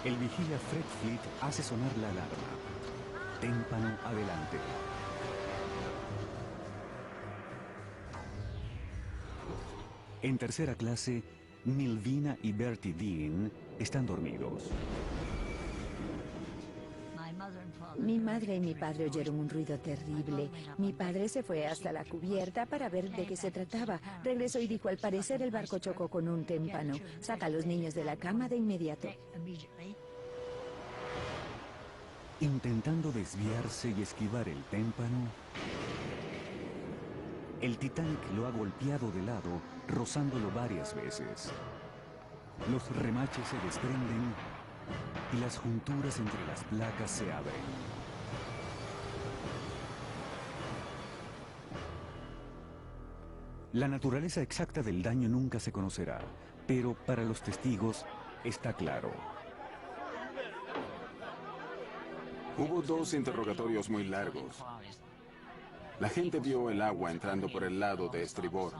El vigila Fred Fleet hace sonar la alarma. Témpano adelante. En tercera clase, Milvina y Bertie Dean están dormidos. Mi madre y mi padre oyeron un ruido terrible. Mi padre se fue hasta la cubierta para ver de qué se trataba. Regresó y dijo, al parecer el barco chocó con un témpano. Saca a los niños de la cama de inmediato. Intentando desviarse y esquivar el témpano, el Titanic lo ha golpeado de lado, rozándolo varias veces. Los remaches se desprenden y las junturas entre las placas se abren. La naturaleza exacta del daño nunca se conocerá, pero para los testigos está claro. Hubo dos interrogatorios muy largos. La gente vio el agua entrando por el lado de estribor.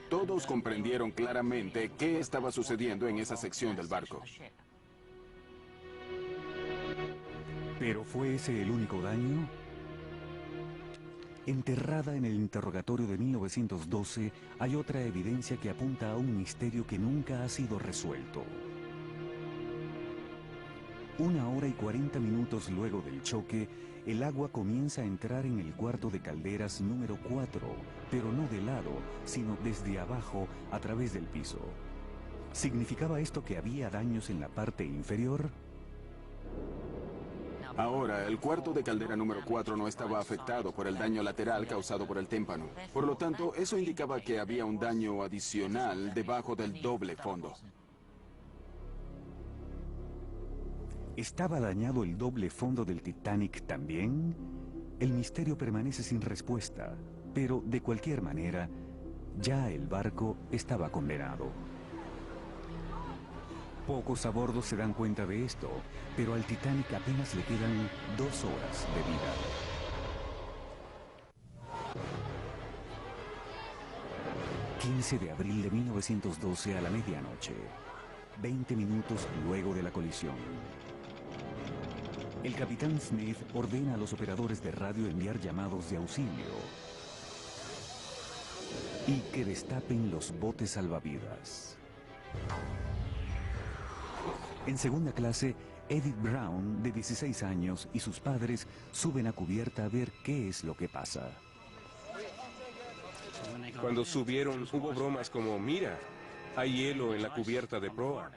Todos comprendieron claramente qué estaba sucediendo en esa sección del barco. ¿Pero fue ese el único daño? Enterrada en el interrogatorio de 1912, hay otra evidencia que apunta a un misterio que nunca ha sido resuelto. 1 hora y 40 minutos luego del choque, el agua comienza a entrar en el cuarto de calderas número 4, pero no de lado, sino desde abajo a través del piso. ¿Significaba esto que había daños en la parte inferior? Ahora, el cuarto de caldera número 4 no estaba afectado por el daño lateral causado por el témpano. Por lo tanto, eso indicaba que había un daño adicional debajo del doble fondo. ¿Estaba dañado el doble fondo del Titanic también? El misterio permanece sin respuesta, pero de cualquier manera, ya el barco estaba condenado. Pocos a bordo se dan cuenta de esto, pero al Titanic apenas le quedan 2 horas de vida. ...15 de abril de 1912 a la medianoche... ...20 minutos luego de la colisión... El capitán Smith ordena a los operadores de radio enviar llamados de auxilio... ...y que destapen los botes salvavidas. En segunda clase, Edith Brown, de 16 años, y sus padres suben a cubierta a ver qué es lo que pasa. Cuando subieron, hubo bromas como, mira, hay hielo en la cubierta de proa.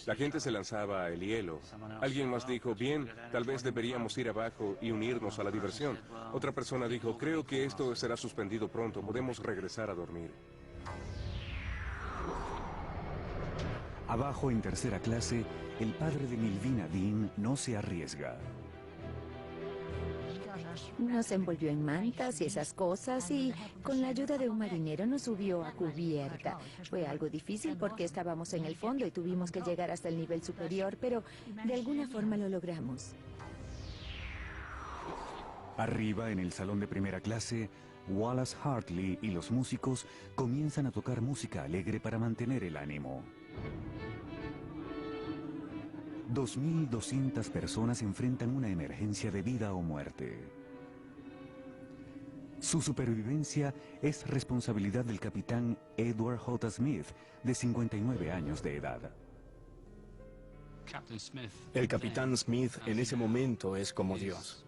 La gente se lanzaba el hielo. Alguien más dijo, bien, tal vez deberíamos ir abajo y unirnos a la diversión. Otra persona dijo, creo que esto será suspendido pronto, podemos regresar a dormir. Abajo en tercera clase, el padre de Milvina Dean no se arriesga. Nos envolvió en mantas y esas cosas y con la ayuda de un marinero nos subió a cubierta. Fue algo difícil porque estábamos en el fondo y tuvimos que llegar hasta el nivel superior, pero de alguna forma lo logramos. Arriba, en el salón de primera clase, Wallace Hartley y los músicos comienzan a tocar música alegre para mantener el ánimo. 2.200 personas enfrentan una emergencia de vida o muerte. Su supervivencia es responsabilidad del capitán Edward J. Smith, de 59 años de edad. El capitán Smith en ese momento es como Dios.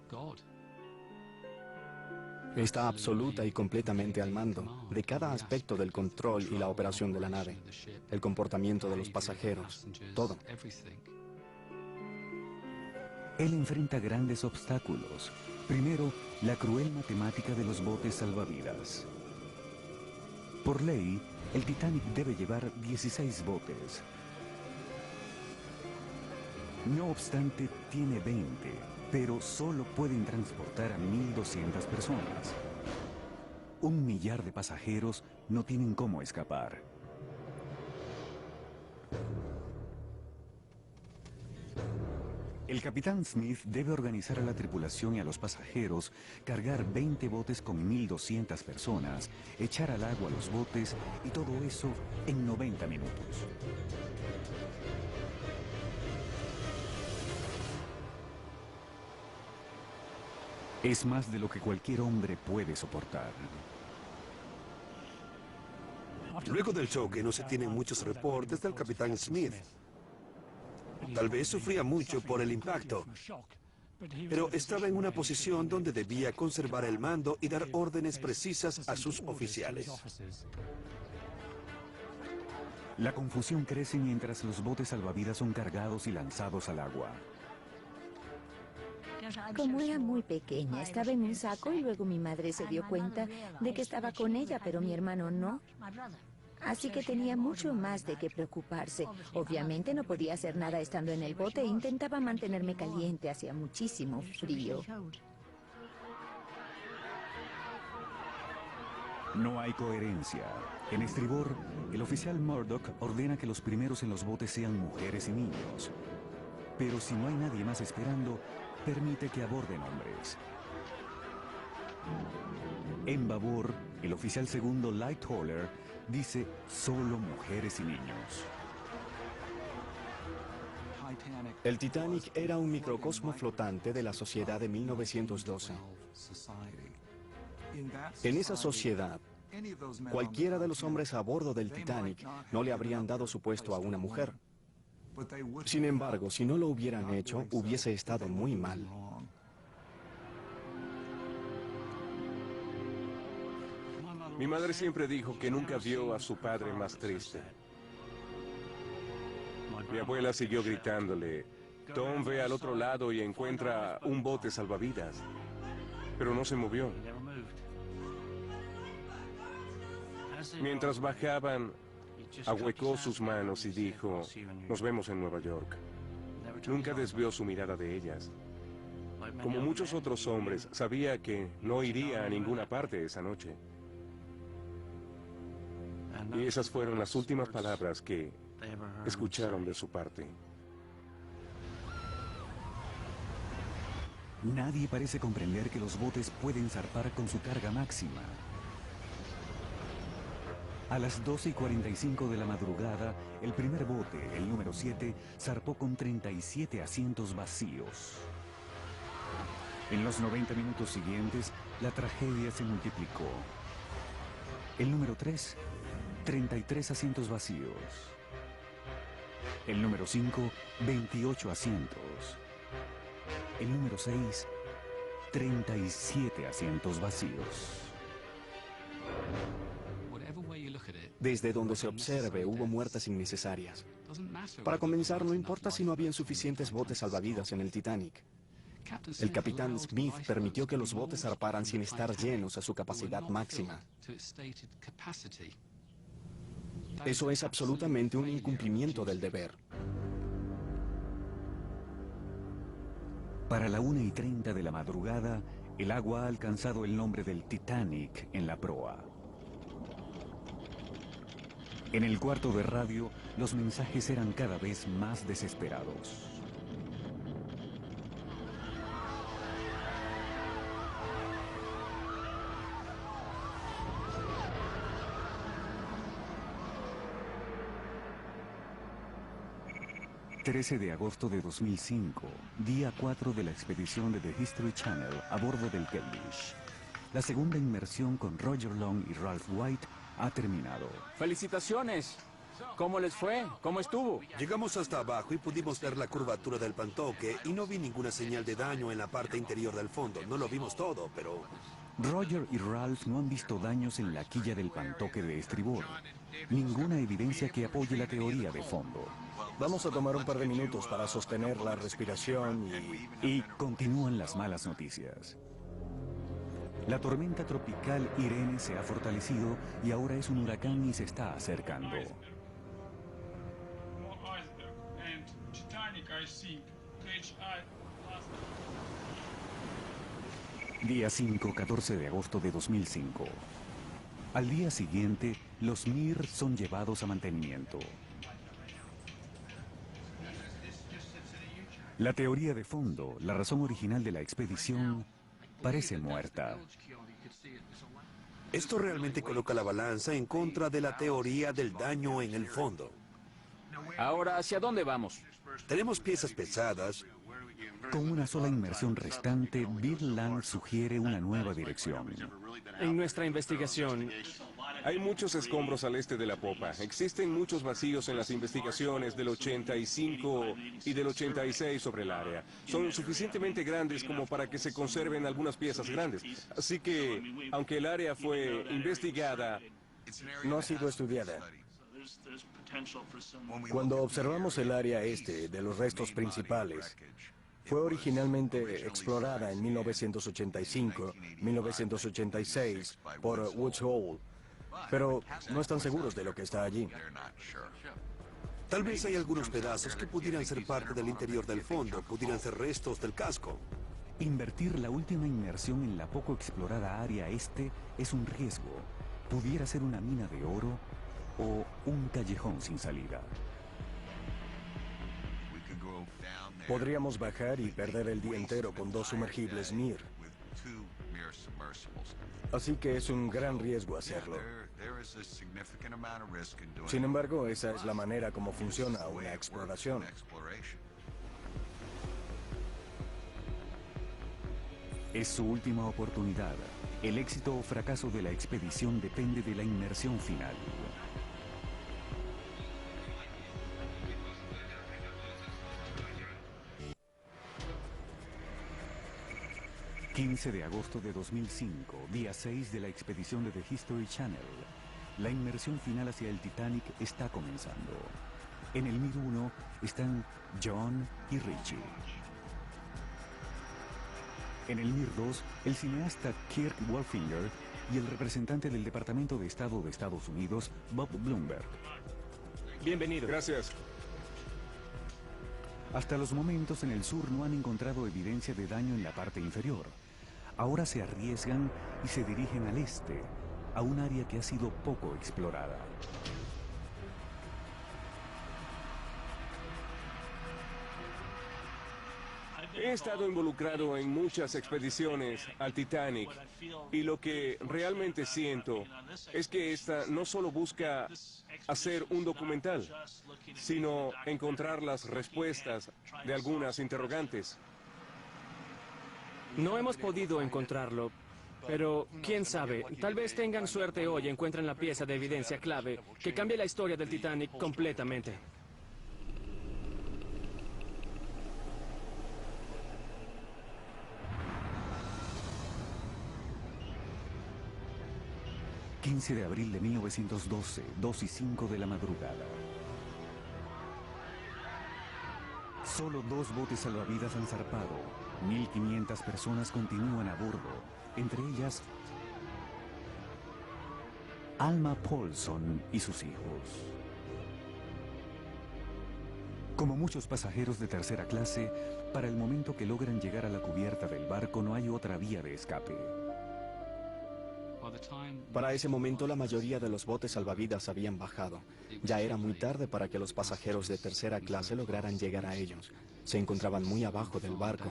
Está absoluta y completamente al mando de cada aspecto del control y la operación de la nave, el comportamiento de los pasajeros, todo. Él enfrenta grandes obstáculos. Primero, la cruel matemática de los botes salvavidas. Por ley, el Titanic debe llevar 16 botes. No obstante, tiene 20, pero solo pueden transportar a 1.200 personas. 1 millar de pasajeros no tienen cómo escapar. El capitán Smith debe organizar a la tripulación y a los pasajeros, cargar 20 botes con 1.200 personas, echar al agua los botes y todo eso en 90 minutos. Es más de lo que cualquier hombre puede soportar. Luego del choque no se tienen muchos reportes del capitán Smith. Tal vez sufría mucho por el impacto, pero estaba en una posición donde debía conservar el mando y dar órdenes precisas a sus oficiales. La confusión crece mientras los botes salvavidas son cargados y lanzados al agua. Como era muy pequeña, estaba en un saco y luego mi madre se dio cuenta de que estaba con ella, pero mi hermano no. Así que tenía mucho más de qué preocuparse. Obviamente no podía hacer nada estando en el bote e intentaba mantenerme caliente, hacía muchísimo frío. No hay coherencia. En estribor, el oficial Murdoch ordena que los primeros en los botes sean mujeres y niños. Pero si no hay nadie más esperando, permite que aborden hombres. En babor, el oficial segundo Lightoller dice solo mujeres y niños. El Titanic era un microcosmo flotante de la sociedad de 1912. En esa sociedad, cualquiera de los hombres a bordo del Titanic no le habrían dado su puesto a una mujer. Sin embargo, si no lo hubieran hecho, hubiese estado muy mal. Mi madre siempre dijo que nunca vio a su padre más triste. Mi abuela siguió gritándole, Tom, ve al otro lado y encuentra un bote salvavidas. Pero no se movió. Mientras bajaban, ahuecó sus manos y dijo, nos vemos en Nueva York. Nunca desvió su mirada de ellas. Como muchos otros hombres, sabía que no iría a ninguna parte esa noche. Y esas fueron las últimas palabras que escucharon de su parte. Nadie parece comprender que los botes pueden zarpar con su carga máxima. A las 12:45 de la madrugada, el primer bote, el número 7, zarpó con 37 asientos vacíos. En los 90 minutos siguientes, la tragedia se multiplicó. El número 3, 33 asientos vacíos. El número 5, 28 asientos. El número 6, 37 asientos vacíos. Desde donde se observe, hubo muertes innecesarias. Para comenzar, no importa si no habían suficientes botes salvavidas en el Titanic. El capitán Smith permitió que los botes zarparan sin estar llenos a su capacidad máxima. Eso es absolutamente un incumplimiento del deber. Para la 1:30 de la madrugada, el agua ha alcanzado el nombre del Titanic en la proa. En el cuarto de radio, los mensajes eran cada vez más desesperados. 13 de agosto de 2005, día 4 de la expedición de The History Channel a bordo del Keldysh. La segunda inmersión con Roger Long y Ralph White ha terminado. ¡Felicitaciones! ¿Cómo les fue? ¿Cómo estuvo? Llegamos hasta abajo y pudimos ver la curvatura del pantoque y no vi ninguna señal de daño en la parte interior del fondo. No lo vimos todo, pero... Roger y Ralph no han visto daños en la quilla del pantoque de estribor. Ninguna evidencia que apoye la teoría de fondo. Vamos a tomar un par de minutos para sostener la respiración Y continúan las malas noticias. La tormenta tropical Irene se ha fortalecido y ahora es un huracán y se está acercando. Día 5, 14 de agosto de 2005. Al día siguiente, los Mir son llevados a mantenimiento. La teoría de fondo, la razón original de la expedición, parece muerta. Esto realmente coloca la balanza en contra de la teoría del daño en el fondo. Ahora, ¿hacia dónde vamos? Tenemos piezas pesadas. Con una sola inmersión restante, Bill Lang sugiere una nueva dirección. En nuestra investigación, Hay muchos escombros al este de la popa. Existen muchos vacíos en las investigaciones del 85 y del 86 sobre el área. Son suficientemente grandes como para que se conserven algunas piezas grandes. Así que, aunque el área fue investigada, no ha sido estudiada. Cuando observamos el área este de los restos principales, fue originalmente explorada en 1985, 1986 por Woods Hole, pero no están seguros de lo que está allí. Tal vez hay algunos pedazos que pudieran ser parte del interior del fondo, pudieran ser restos del casco. Invertir la última inmersión en la poco explorada área este es un riesgo. Pudiera ser una mina de oro o un callejón sin salida. Podríamos bajar y perder el día entero con 2 sumergibles Mir. Así que es un gran riesgo hacerlo. Sin embargo, esa es la manera como funciona una exploración. Es su última oportunidad. El éxito o fracaso de la expedición depende de la inmersión final. ...15 de agosto de 2005... ...día 6 de la expedición de The History Channel... ...la inmersión final hacia el Titanic está comenzando... ...en el Mir 1 están John y Richie... En el Mir 2, el cineasta Kirk Wolfinger... ...y el representante del Departamento de Estado de Estados Unidos, Bob Bloomberg... bienvenido. gracias. Hasta los momentos en el sur no han encontrado evidencia de daño en la parte inferior. Ahora se arriesgan y se dirigen al este, a un área que ha sido poco explorada. He estado involucrado en muchas expediciones al Titanic y lo que realmente siento es que esta no solo busca hacer un documental, sino encontrar las respuestas de algunas interrogantes. No hemos podido encontrarlo, pero quién sabe, tal vez tengan suerte hoy y encuentren la pieza de evidencia clave que cambie la historia del Titanic completamente. ...15 de abril de 1912, 2:05 de la madrugada. Solo 2 botes salvavidas han zarpado. 1.500 personas continúan a bordo, entre ellas Alma Paulson y sus hijos. Como muchos pasajeros de tercera clase, para el momento que logran llegar a la cubierta del barco no hay otra vía de escape. Para ese momento la mayoría de los botes salvavidas habían bajado. Ya era muy tarde para que los pasajeros de tercera clase lograran llegar a ellos. Se encontraban muy abajo del barco.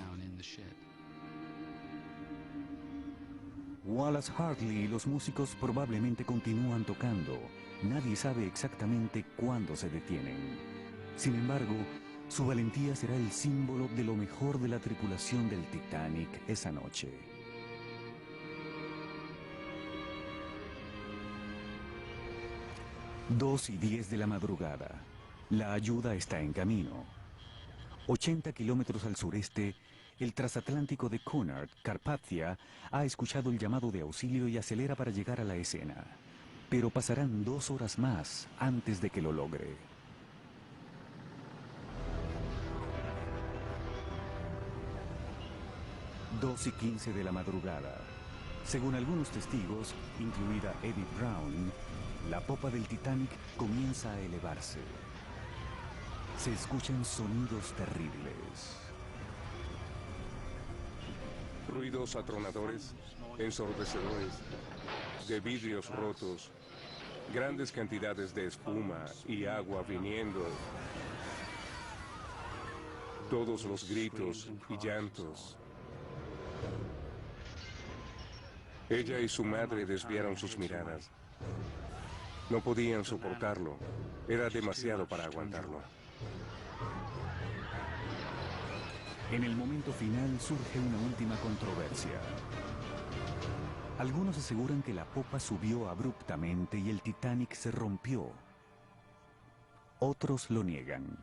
Wallace Hartley y los músicos probablemente continúan tocando. Nadie sabe exactamente cuándo se detienen. Sin embargo, Su valentía será el símbolo de lo mejor de la tripulación del Titanic esa noche. Dos y 10 de la madrugada. La ayuda está en camino. 80 kilómetros al sureste, el transatlántico de Cunard, Carpathia, ha escuchado el llamado de auxilio y acelera para llegar a la escena. Pero pasarán 2 horas más antes de que lo logre. 2 y 15 de la madrugada. Según algunos testigos, incluida Edith Brown, la popa del Titanic comienza a elevarse. Se escuchan sonidos terribles. Ruidos atronadores, ensordecedores, de vidrios rotos, grandes cantidades de espuma y agua viniendo. Todos los gritos y llantos. Ella y su madre desviaron sus miradas. No podían soportarlo. Era demasiado para aguantarlo. En el momento final surge una última controversia. Algunos aseguran que la popa subió abruptamente y el Titanic se rompió. Otros lo niegan.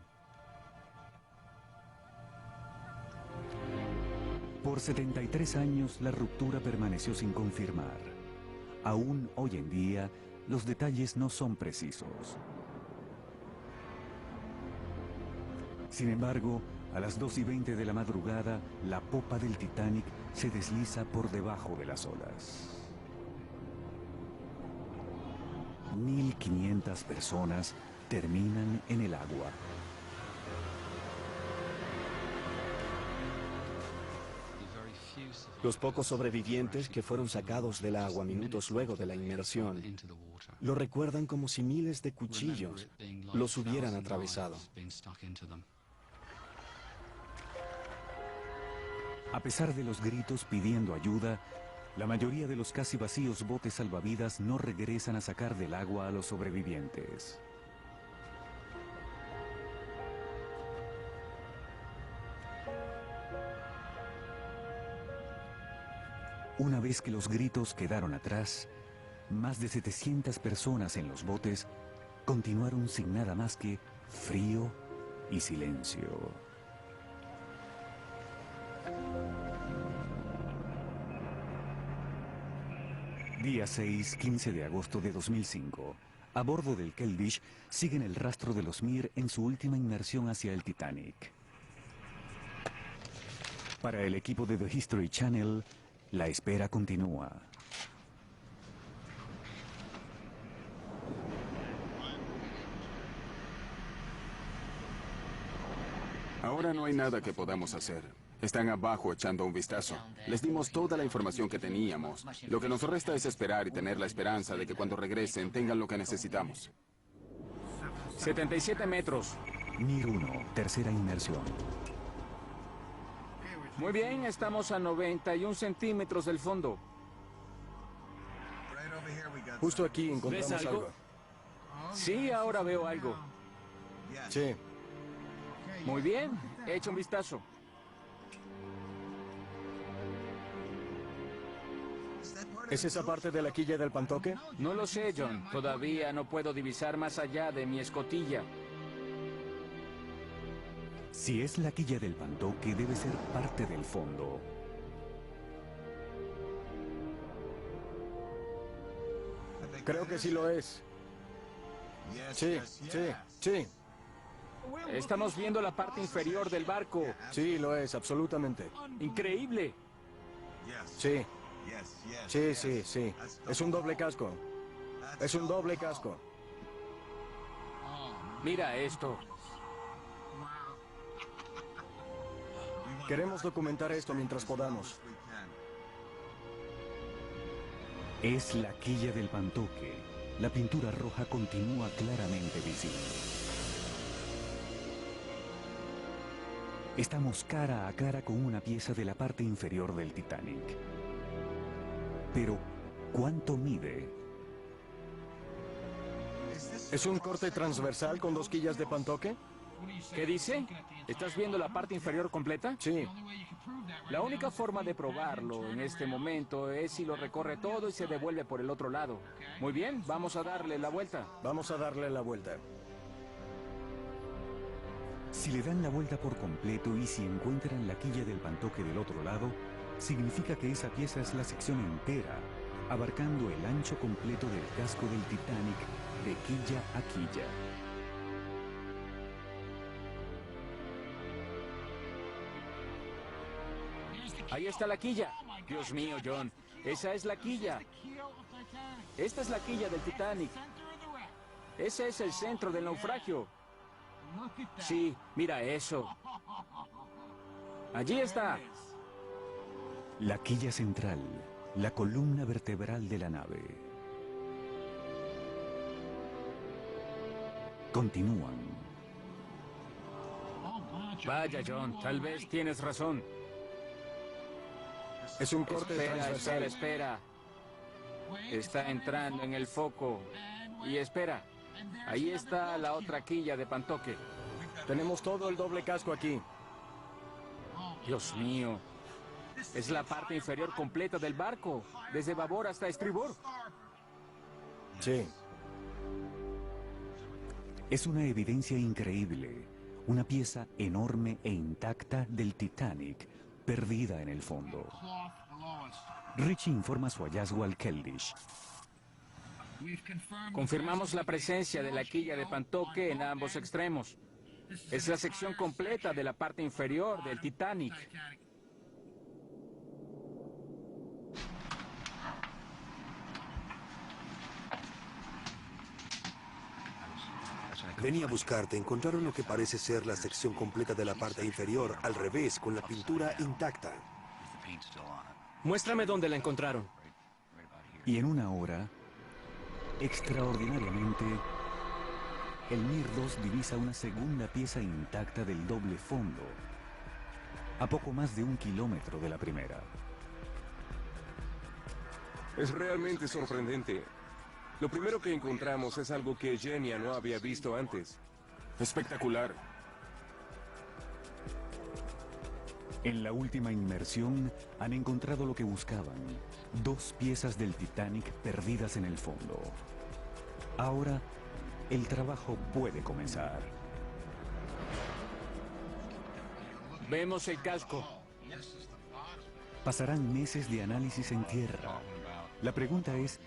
Por 73 años la ruptura permaneció sin confirmar. Aún hoy en día, los detalles no son precisos. Sin embargo, a las 2 y 20 de la madrugada, la popa del Titanic se desliza por debajo de las olas. 1.500 personas terminan en el agua. Los pocos sobrevivientes que fueron sacados del agua minutos luego de la inmersión lo recuerdan como si miles de cuchillos los hubieran atravesado. A pesar de los gritos pidiendo ayuda, la mayoría de los casi vacíos botes salvavidas no regresan a sacar del agua a los sobrevivientes. Una vez que los gritos quedaron atrás, más de 700 personas en los botes continuaron sin nada más que frío y silencio. Día 6, 15 de agosto de 2005. A bordo del Keldysh siguen el rastro de los Mir en su última inmersión hacia el Titanic. Para el equipo de The History Channel, la espera continúa. Ahora no hay nada que podamos hacer. Están abajo echando un vistazo. Les dimos toda la información que teníamos. Lo que nos resta es esperar y tener la esperanza de que cuando regresen tengan lo que necesitamos. 77 metros. Mir 1, tercera inmersión. Muy bien, estamos a 91 centímetros del fondo. Justo aquí ¿Ves encontramos algo? algo. Sí, ahora veo algo. Sí. Muy bien, echa un vistazo. ¿Es esa parte de la quilla del pantoque? No lo sé, John. Todavía no puedo divisar más allá de mi escotilla. Si es la quilla del pantoque, debe ser parte del fondo. Creo que sí lo es. Sí, sí, sí. Estamos viendo la parte inferior del barco. Sí, lo es, absolutamente. Increíble. Sí. Sí, sí, sí. Es un doble casco. Es un doble casco. Mira esto. Queremos documentar esto mientras podamos. Es la quilla del pantoque. La pintura roja continúa claramente visible. Estamos cara a cara con una pieza de la parte inferior del Titanic. Pero, ¿cuánto mide? ¿Es un corte transversal con 2 quillas de pantoque? ¿Qué dice? ¿Estás viendo la parte inferior completa? Sí. La única forma de probarlo en este momento es si lo recorre todo y se devuelve por el otro lado. Muy bien, vamos a darle la vuelta. Vamos a darle la vuelta. Si le dan la vuelta por completo y si encuentran la quilla del pantoque del otro lado, significa que esa pieza es la sección entera, abarcando el ancho completo del casco del Titanic de quilla a quilla. Ahí está la quilla. Dios mío, John. Esa es la quilla. Esta es la quilla del Titanic. Ese es el centro del naufragio. Sí, mira eso. Allí está. La quilla central, la columna vertebral de la nave. Continúan. Vaya, John, tal vez tienes razón. Es un corte transversal. Espera. Está entrando en el foco. Y espera. Ahí está la otra quilla de pantoque. Tenemos todo el doble casco aquí. Dios mío. Es la parte inferior completa del barco, desde babor hasta estribor. Sí. Es una evidencia increíble. Una pieza enorme e intacta del Titanic, perdida en el fondo. Richie informa su hallazgo al Keldysh. Confirmamos la presencia de la quilla de pantoque en ambos extremos. Es la sección completa de la parte inferior del Titanic. Venía a buscarte. Encontraron lo que parece ser la sección completa de la parte inferior, al revés, con la pintura intacta. Muéstrame dónde la encontraron. Y en una hora, extraordinariamente, el Mir-2 divisa una segunda pieza intacta del doble fondo, a poco más de 1 kilómetro de la primera. Es realmente sorprendente. Lo primero que encontramos es algo que Genia no había visto antes. Espectacular. En la última inmersión han encontrado lo que buscaban, 2 piezas del Titanic perdidas en el fondo. Ahora, el trabajo puede comenzar. Vemos el casco. Pasarán meses de análisis en tierra. La pregunta es,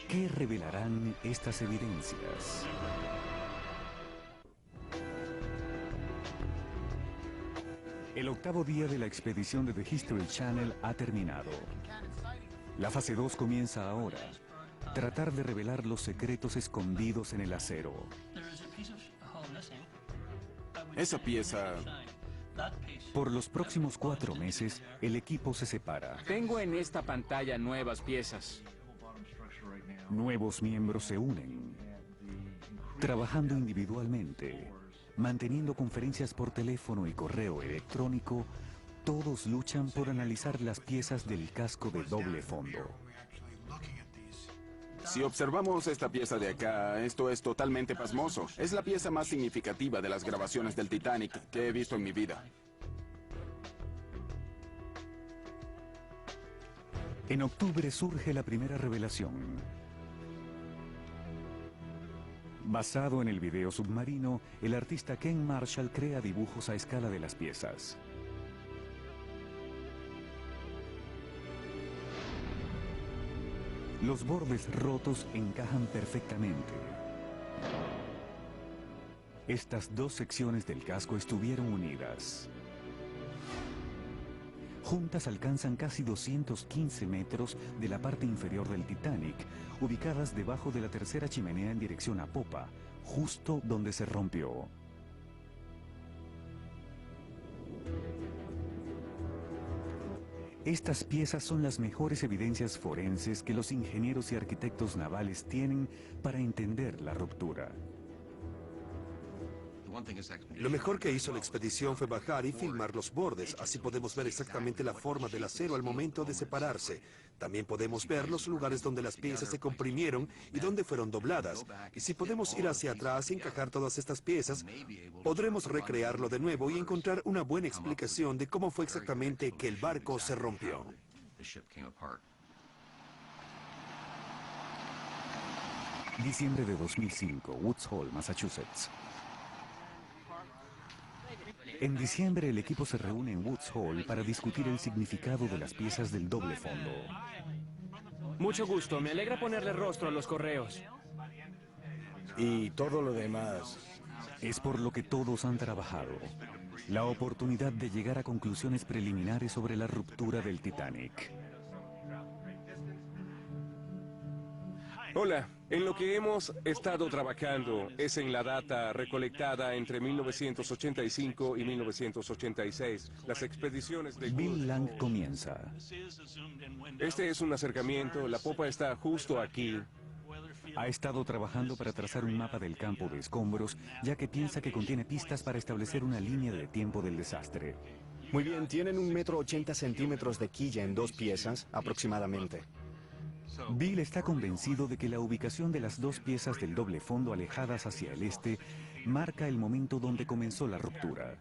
¿qué revelarán estas evidencias? El 8º día de la expedición de The History Channel ha terminado. La fase 2 comienza ahora. Tratar de revelar los secretos escondidos en el acero. Esa pieza... Por los próximos 4 meses, el equipo se separa. Tengo en esta pantalla nuevas piezas. Nuevos miembros se unen, trabajando individualmente, manteniendo conferencias por teléfono y correo electrónico. Todos luchan por analizar las piezas del casco de doble fondo. Si observamos esta pieza de acá, esto es totalmente pasmoso. Es la pieza más significativa de las grabaciones del Titanic que he visto en mi vida. En octubre surge la primera revelación. Basado en el video submarino, el artista Ken Marshall crea dibujos a escala de las piezas. Los bordes rotos encajan perfectamente. Estas 2 secciones del casco estuvieron unidas. Juntas alcanzan casi 215 metros de la parte inferior del Titanic, ubicadas debajo de la tercera chimenea en dirección a popa, justo donde se rompió. Estas piezas son las mejores evidencias forenses que los ingenieros y arquitectos navales tienen para entender la ruptura. Lo mejor que hizo la expedición fue bajar y filmar los bordes, así podemos ver exactamente la forma del acero al momento de separarse. También podemos ver los lugares donde las piezas se comprimieron y donde fueron dobladas. Y si podemos ir hacia atrás y encajar todas estas piezas, podremos recrearlo de nuevo y encontrar una buena explicación de cómo fue exactamente que el barco se rompió. Diciembre de 2005, Woods Hole, Massachusetts. En diciembre el equipo se reúne en Woods Hole para discutir el significado de las piezas del doble fondo. Mucho gusto, me alegra ponerle rostro a los correos. Y todo lo demás. Es por lo que todos han trabajado. La oportunidad de llegar a conclusiones preliminares sobre la ruptura del Titanic. Hola, en lo que hemos estado trabajando es en la data recolectada entre 1985 y 1986, las expediciones de Bill Lang comienza. Este es un acercamiento, la popa está justo aquí. Ha estado trabajando para trazar un mapa del campo de escombros, ya que piensa que contiene pistas para establecer una línea de tiempo del desastre. Muy bien, tienen 1,80 m de quilla en 2 piezas, aproximadamente. Bill está convencido de que la ubicación de las 2 piezas del doble fondo alejadas hacia el este marca el momento donde comenzó la ruptura.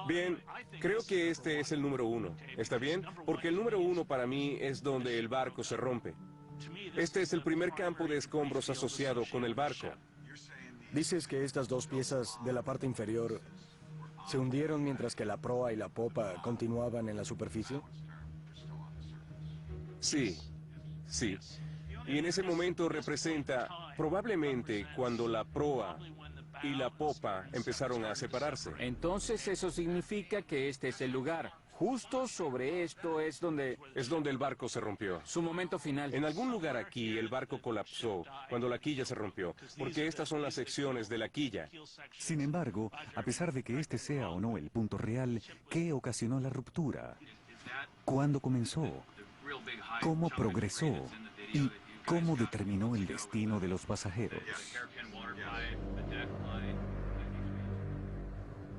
Bien, creo que este es el número 1. ¿Está bien? Porque el número 1 para mí es donde el barco se rompe. Este es el primer campo de escombros asociado con el barco. ¿Dices que estas 2 piezas de la parte inferior se hundieron mientras que la proa y la popa continuaban en la superficie? Sí. Sí, y en ese momento representa probablemente cuando la proa y la popa empezaron a separarse. Entonces eso significa que este es el lugar. Justo sobre esto es donde... Es donde el barco se rompió. Su momento final. En algún lugar aquí el barco colapsó cuando la quilla se rompió, porque estas son las secciones de la quilla. Sin embargo, a pesar de que este sea o no el punto real, ¿qué ocasionó la ruptura? ¿Cuándo comenzó? ¿Cómo progresó? ¿Y cómo determinó el destino de los pasajeros?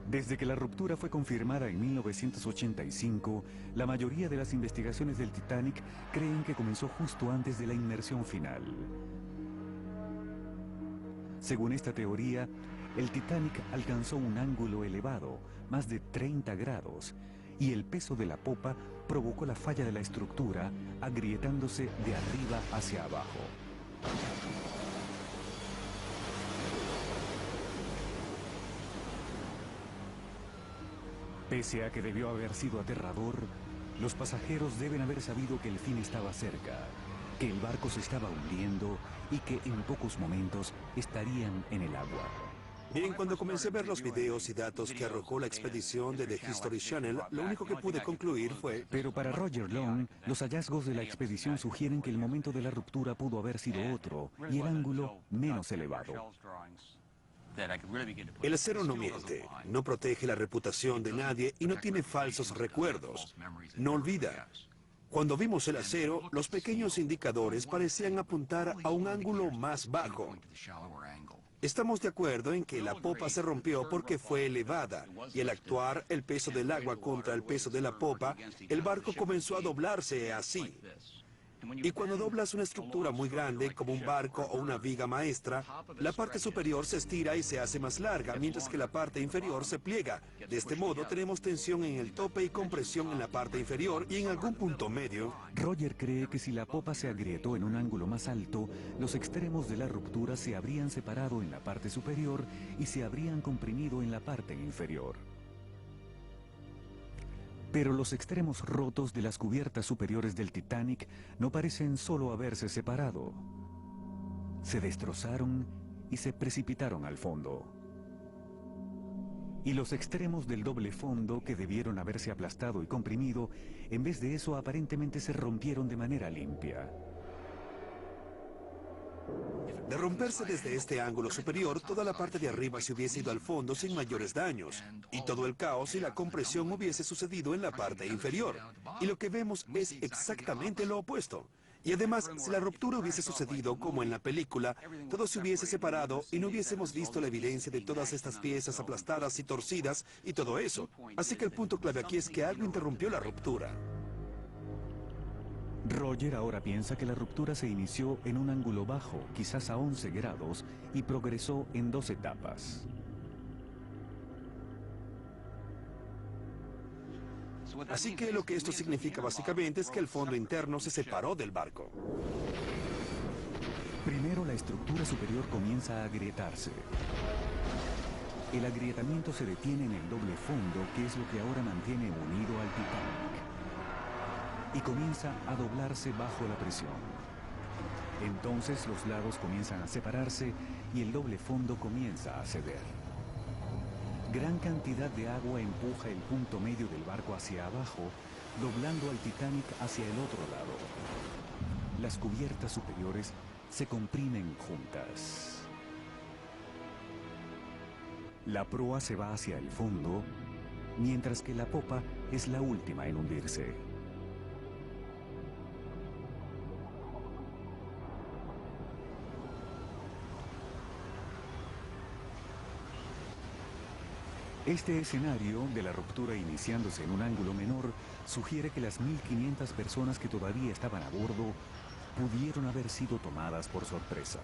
Desde que la ruptura fue confirmada en 1985, la mayoría de las investigaciones del Titanic creen que comenzó justo antes de la inmersión final. Según esta teoría, el Titanic alcanzó un ángulo elevado, más de 30 grados, y el peso de la popa provocó la falla de la estructura, agrietándose de arriba hacia abajo. Pese a que debió haber sido aterrador, los pasajeros deben haber sabido que el fin estaba cerca, que el barco se estaba hundiendo y que en pocos momentos estarían en el agua. Bien, cuando comencé a ver los videos y datos que arrojó la expedición de The History Channel, lo único que pude concluir fue... Pero para Roger Long, los hallazgos de la expedición sugieren que el momento de la ruptura pudo haber sido otro y el ángulo menos elevado. El acero no miente, no protege la reputación de nadie y no tiene falsos recuerdos. No olvida. Cuando vimos el acero, los pequeños indicadores parecían apuntar a un ángulo más bajo. Estamos de acuerdo en que la popa se rompió porque fue elevada, y al actuar el peso del agua contra el peso de la popa, el barco comenzó a doblarse así. Y cuando doblas una estructura muy grande, como un barco o una viga maestra, la parte superior se estira y se hace más larga, mientras que la parte inferior se pliega. De este modo tenemos tensión en el tope y compresión en la parte inferior y en algún punto medio. Roger cree que si la popa se agrietó en un ángulo más alto, los extremos de la ruptura se habrían separado en la parte superior y se habrían comprimido en la parte inferior. Pero los extremos rotos de las cubiertas superiores del Titanic no parecen solo haberse separado. Se destrozaron y se precipitaron al fondo. Y los extremos del doble fondo, que debieron haberse aplastado y comprimido, en vez de eso aparentemente se rompieron de manera limpia. De romperse desde este ángulo superior, toda la parte de arriba se hubiese ido al fondo sin mayores daños, y todo el caos y la compresión hubiese sucedido en la parte inferior. Y lo que vemos es exactamente lo opuesto. Y además, si la ruptura hubiese sucedido como en la película, todo se hubiese separado y no hubiésemos visto la evidencia de todas estas piezas aplastadas y torcidas y todo eso. Así que el punto clave aquí es que algo interrumpió la ruptura. Roger ahora piensa que la ruptura se inició en un ángulo bajo, quizás a 11 grados, y progresó en 2 etapas. Así que lo que esto significa básicamente es que el fondo interno se separó del barco. Primero la estructura superior comienza a agrietarse. El agrietamiento se detiene en el doble fondo, que es lo que ahora mantiene unido al Titanic. Y comienza a doblarse bajo la presión. Entonces los lados comienzan a separarse y el doble fondo comienza a ceder. Gran cantidad de agua empuja el punto medio del barco hacia abajo, doblando al Titanic hacia el otro lado. Las cubiertas superiores se comprimen juntas. La proa se va hacia el fondo, mientras que la popa es la última en hundirse. Este escenario de la ruptura iniciándose en un ángulo menor sugiere que las 1.500 personas que todavía estaban a bordo pudieron haber sido tomadas por sorpresa.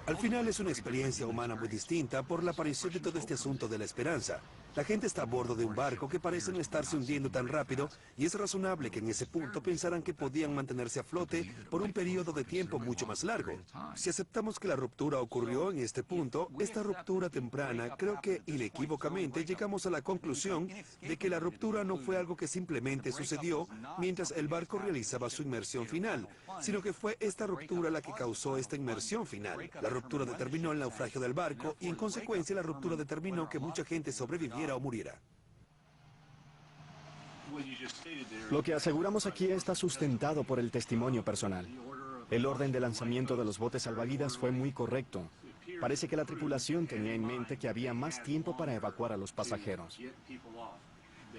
Al final es una experiencia humana muy distinta por la aparición de todo este asunto de la esperanza. La gente está a bordo de un barco que parece no estarse hundiendo tan rápido y es razonable que en ese punto pensaran que podían mantenerse a flote por un periodo de tiempo mucho más largo. Si aceptamos que la ruptura ocurrió en este punto, esta ruptura temprana, creo que inequívocamente llegamos a la conclusión de que la ruptura no fue algo que simplemente sucedió mientras el barco realizaba su inmersión final, sino que fue esta ruptura la que causó esta inmersión final. La ruptura determinó el naufragio del barco y en consecuencia la ruptura determinó que mucha gente sobreviviera o muriera. Lo que aseguramos aquí está sustentado por el testimonio personal. El orden de lanzamiento de los botes salvavidas fue muy correcto. Parece que la tripulación tenía en mente que había más tiempo para evacuar a los pasajeros.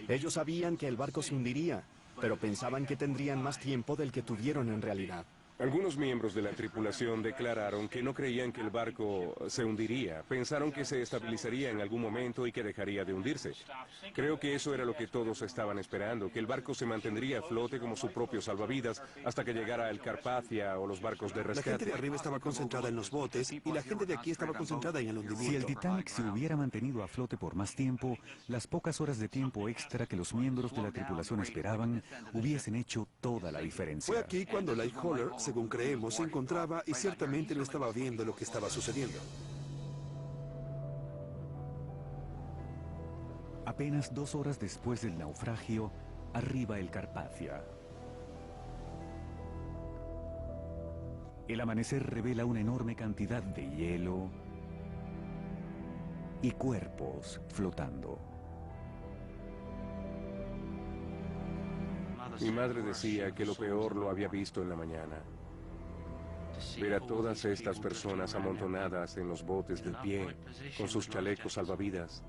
Ellos sabían que el barco se hundiría, pero pensaban que tendrían más tiempo del que tuvieron en realidad. Algunos miembros de la tripulación declararon que no creían que el barco se hundiría. Pensaron que se estabilizaría en algún momento y que dejaría de hundirse. Creo que eso era lo que todos estaban esperando, que el barco se mantendría a flote como su propio salvavidas hasta que llegara el Carpathia o los barcos de La rescate. gente de arriba estaba concentrada en los botes y la gente de aquí estaba concentrada en el hundimiento. Si el Titanic se hubiera mantenido a flote por más tiempo, las pocas horas de tiempo extra que los miembros de la tripulación esperaban hubiesen hecho toda la diferencia. Fue aquí cuando Lighthowler, según creemos, se encontraba y ciertamente no estaba viendo lo que estaba sucediendo. Apenas 2 horas después del naufragio, arriba el Carpathia. El amanecer revela una enorme cantidad de hielo y cuerpos flotando. Mi madre decía que lo peor lo había visto en la mañana. Ver a todas estas personas amontonadas en los botes de pie, con sus chalecos salvavidas.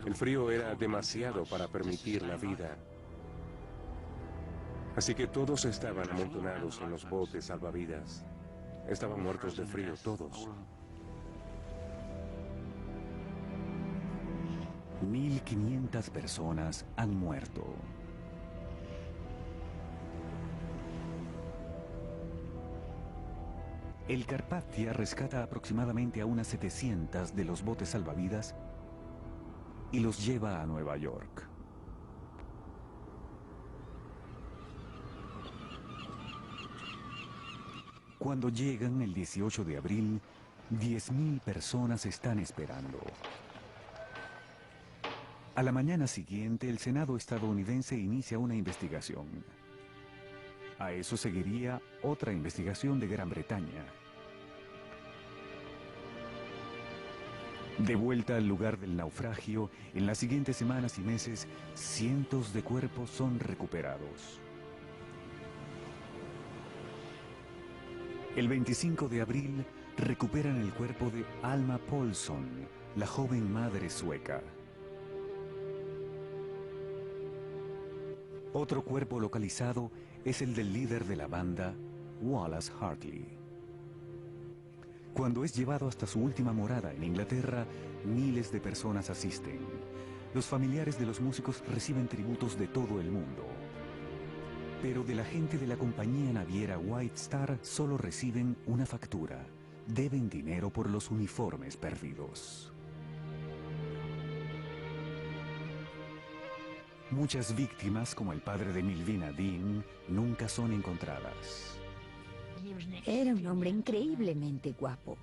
El frío era demasiado para permitir la vida. Así que todos estaban amontonados en los botes salvavidas. Estaban muertos de frío, todos. 1.500 personas han muerto. El Carpathia rescata aproximadamente a unas 700 de los botes salvavidas y los lleva a Nueva York. Cuando llegan el 18 de abril, 10.000 personas están esperando. A la mañana siguiente, el Senado estadounidense inicia una investigación. A eso seguiría otra investigación de Gran Bretaña. De vuelta al lugar del naufragio, en las siguientes semanas y meses, cientos de cuerpos son recuperados. El 25 de abril, recuperan el cuerpo de Alma Paulsson, la joven madre sueca. Otro cuerpo localizado es el del líder de la banda, Wallace Hartley. Cuando es llevado hasta su última morada en Inglaterra, miles de personas asisten. Los familiares de los músicos reciben tributos de todo el mundo. Pero de la gente de la compañía naviera White Star solo reciben una factura. Deben dinero por los uniformes perdidos. Muchas víctimas, como el padre de Milvina Dean, nunca son encontradas. Era un hombre increíblemente guapo.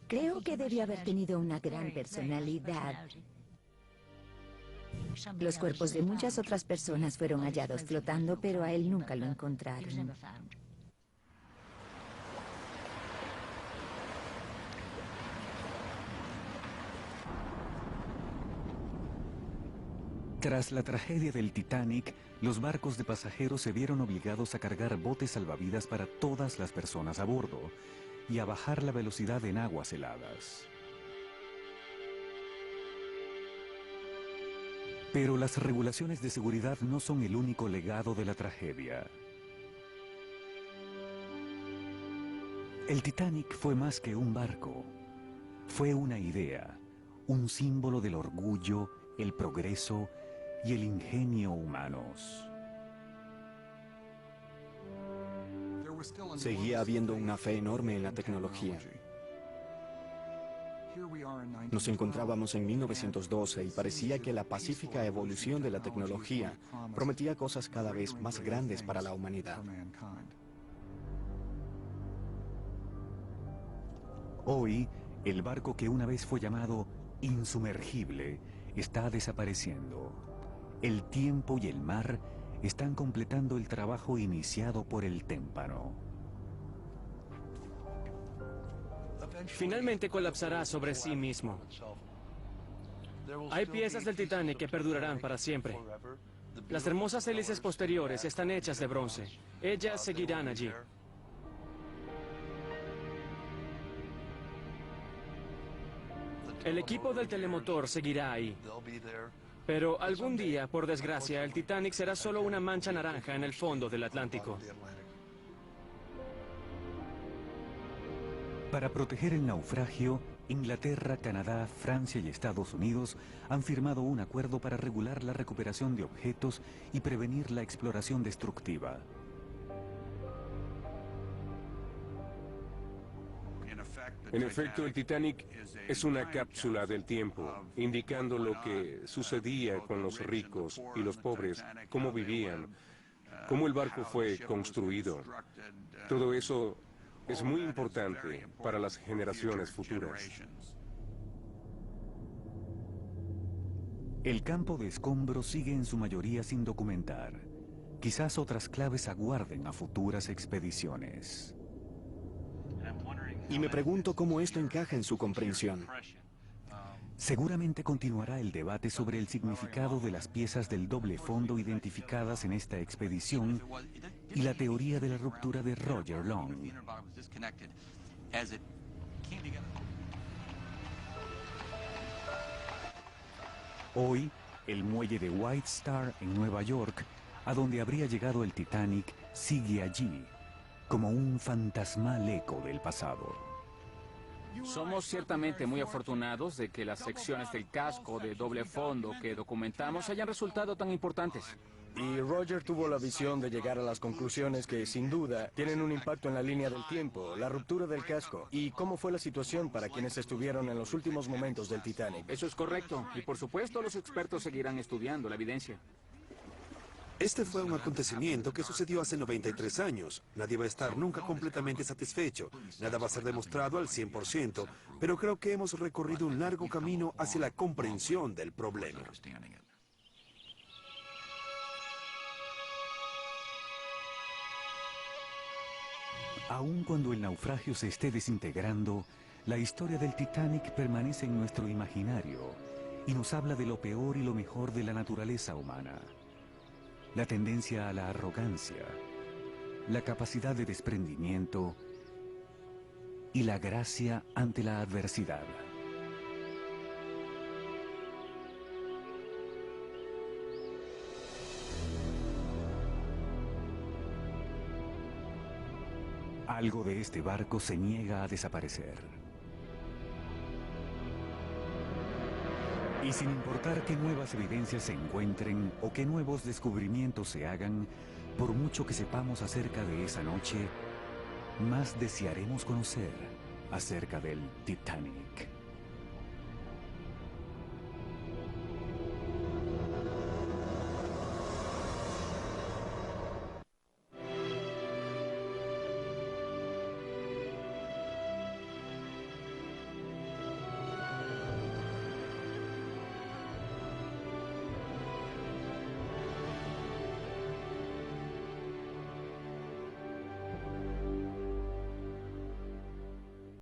Creo que debió haber tenido una gran personalidad. Los cuerpos de muchas otras personas fueron hallados flotando, pero a él nunca lo encontraron. Tras la tragedia del Titanic, los barcos de pasajeros se vieron obligados a cargar botes salvavidas para todas las personas a bordo y a bajar la velocidad en aguas heladas. Pero las regulaciones de seguridad no son el único legado de la tragedia. El Titanic fue más que un barco. Fue una idea, un símbolo del orgullo, el progreso y el ingenio humanos. Seguía habiendo una fe enorme en la tecnología. Nos encontrábamos en 1912 y parecía que la pacífica evolución de la tecnología prometía cosas cada vez más grandes para la humanidad. Hoy, el barco que una vez fue llamado insumergible está desapareciendo. El tiempo y el mar están completando el trabajo iniciado por el témpano. Finalmente colapsará sobre sí mismo. Hay piezas del Titanic que perdurarán para siempre. Las hermosas hélices posteriores están hechas de bronce. Ellas seguirán allí. El equipo del telemotor seguirá ahí. Pero algún día, por desgracia, el Titanic será solo una mancha naranja en el fondo del Atlántico. Para proteger el naufragio, Inglaterra, Canadá, Francia y Estados Unidos han firmado un acuerdo para regular la recuperación de objetos y prevenir la exploración destructiva. En efecto, el Titanic es una cápsula del tiempo, indicando lo que sucedía con los ricos y los pobres, cómo vivían, cómo el barco fue construido. Todo eso es muy importante para las generaciones futuras. El campo de escombros sigue en su mayoría sin documentar. Quizás otras claves aguarden a futuras expediciones. Y me pregunto cómo esto encaja en su comprensión. Seguramente continuará el debate sobre el significado de las piezas del doble fondo identificadas en esta expedición y la teoría de la ruptura de Roger Long. Hoy, el muelle de White Star en Nueva York, a donde habría llegado el Titanic, sigue allí, como un fantasmal eco del pasado. Somos ciertamente muy afortunados de que las secciones del casco de doble fondo que documentamos hayan resultado tan importantes. Y Roger tuvo la visión de llegar a las conclusiones que, sin duda, tienen un impacto en la línea del tiempo, la ruptura del casco y cómo fue la situación para quienes estuvieron en los últimos momentos del Titanic. Eso es correcto. Y por supuesto, los expertos seguirán estudiando la evidencia. Este fue un acontecimiento que sucedió hace 93 años. Nadie va a estar nunca completamente satisfecho. Nada va a ser demostrado al 100%, pero creo que hemos recorrido un largo camino hacia la comprensión del problema. Aun cuando el naufragio se esté desintegrando, la historia del Titanic permanece en nuestro imaginario y nos habla de lo peor y lo mejor de la naturaleza humana. La tendencia a la arrogancia, la capacidad de desprendimiento y la gracia ante la adversidad. Algo de este barco se niega a desaparecer. Y sin importar qué nuevas evidencias se encuentren o qué nuevos descubrimientos se hagan, por mucho que sepamos acerca de esa noche, más desearemos conocer acerca del Titanic.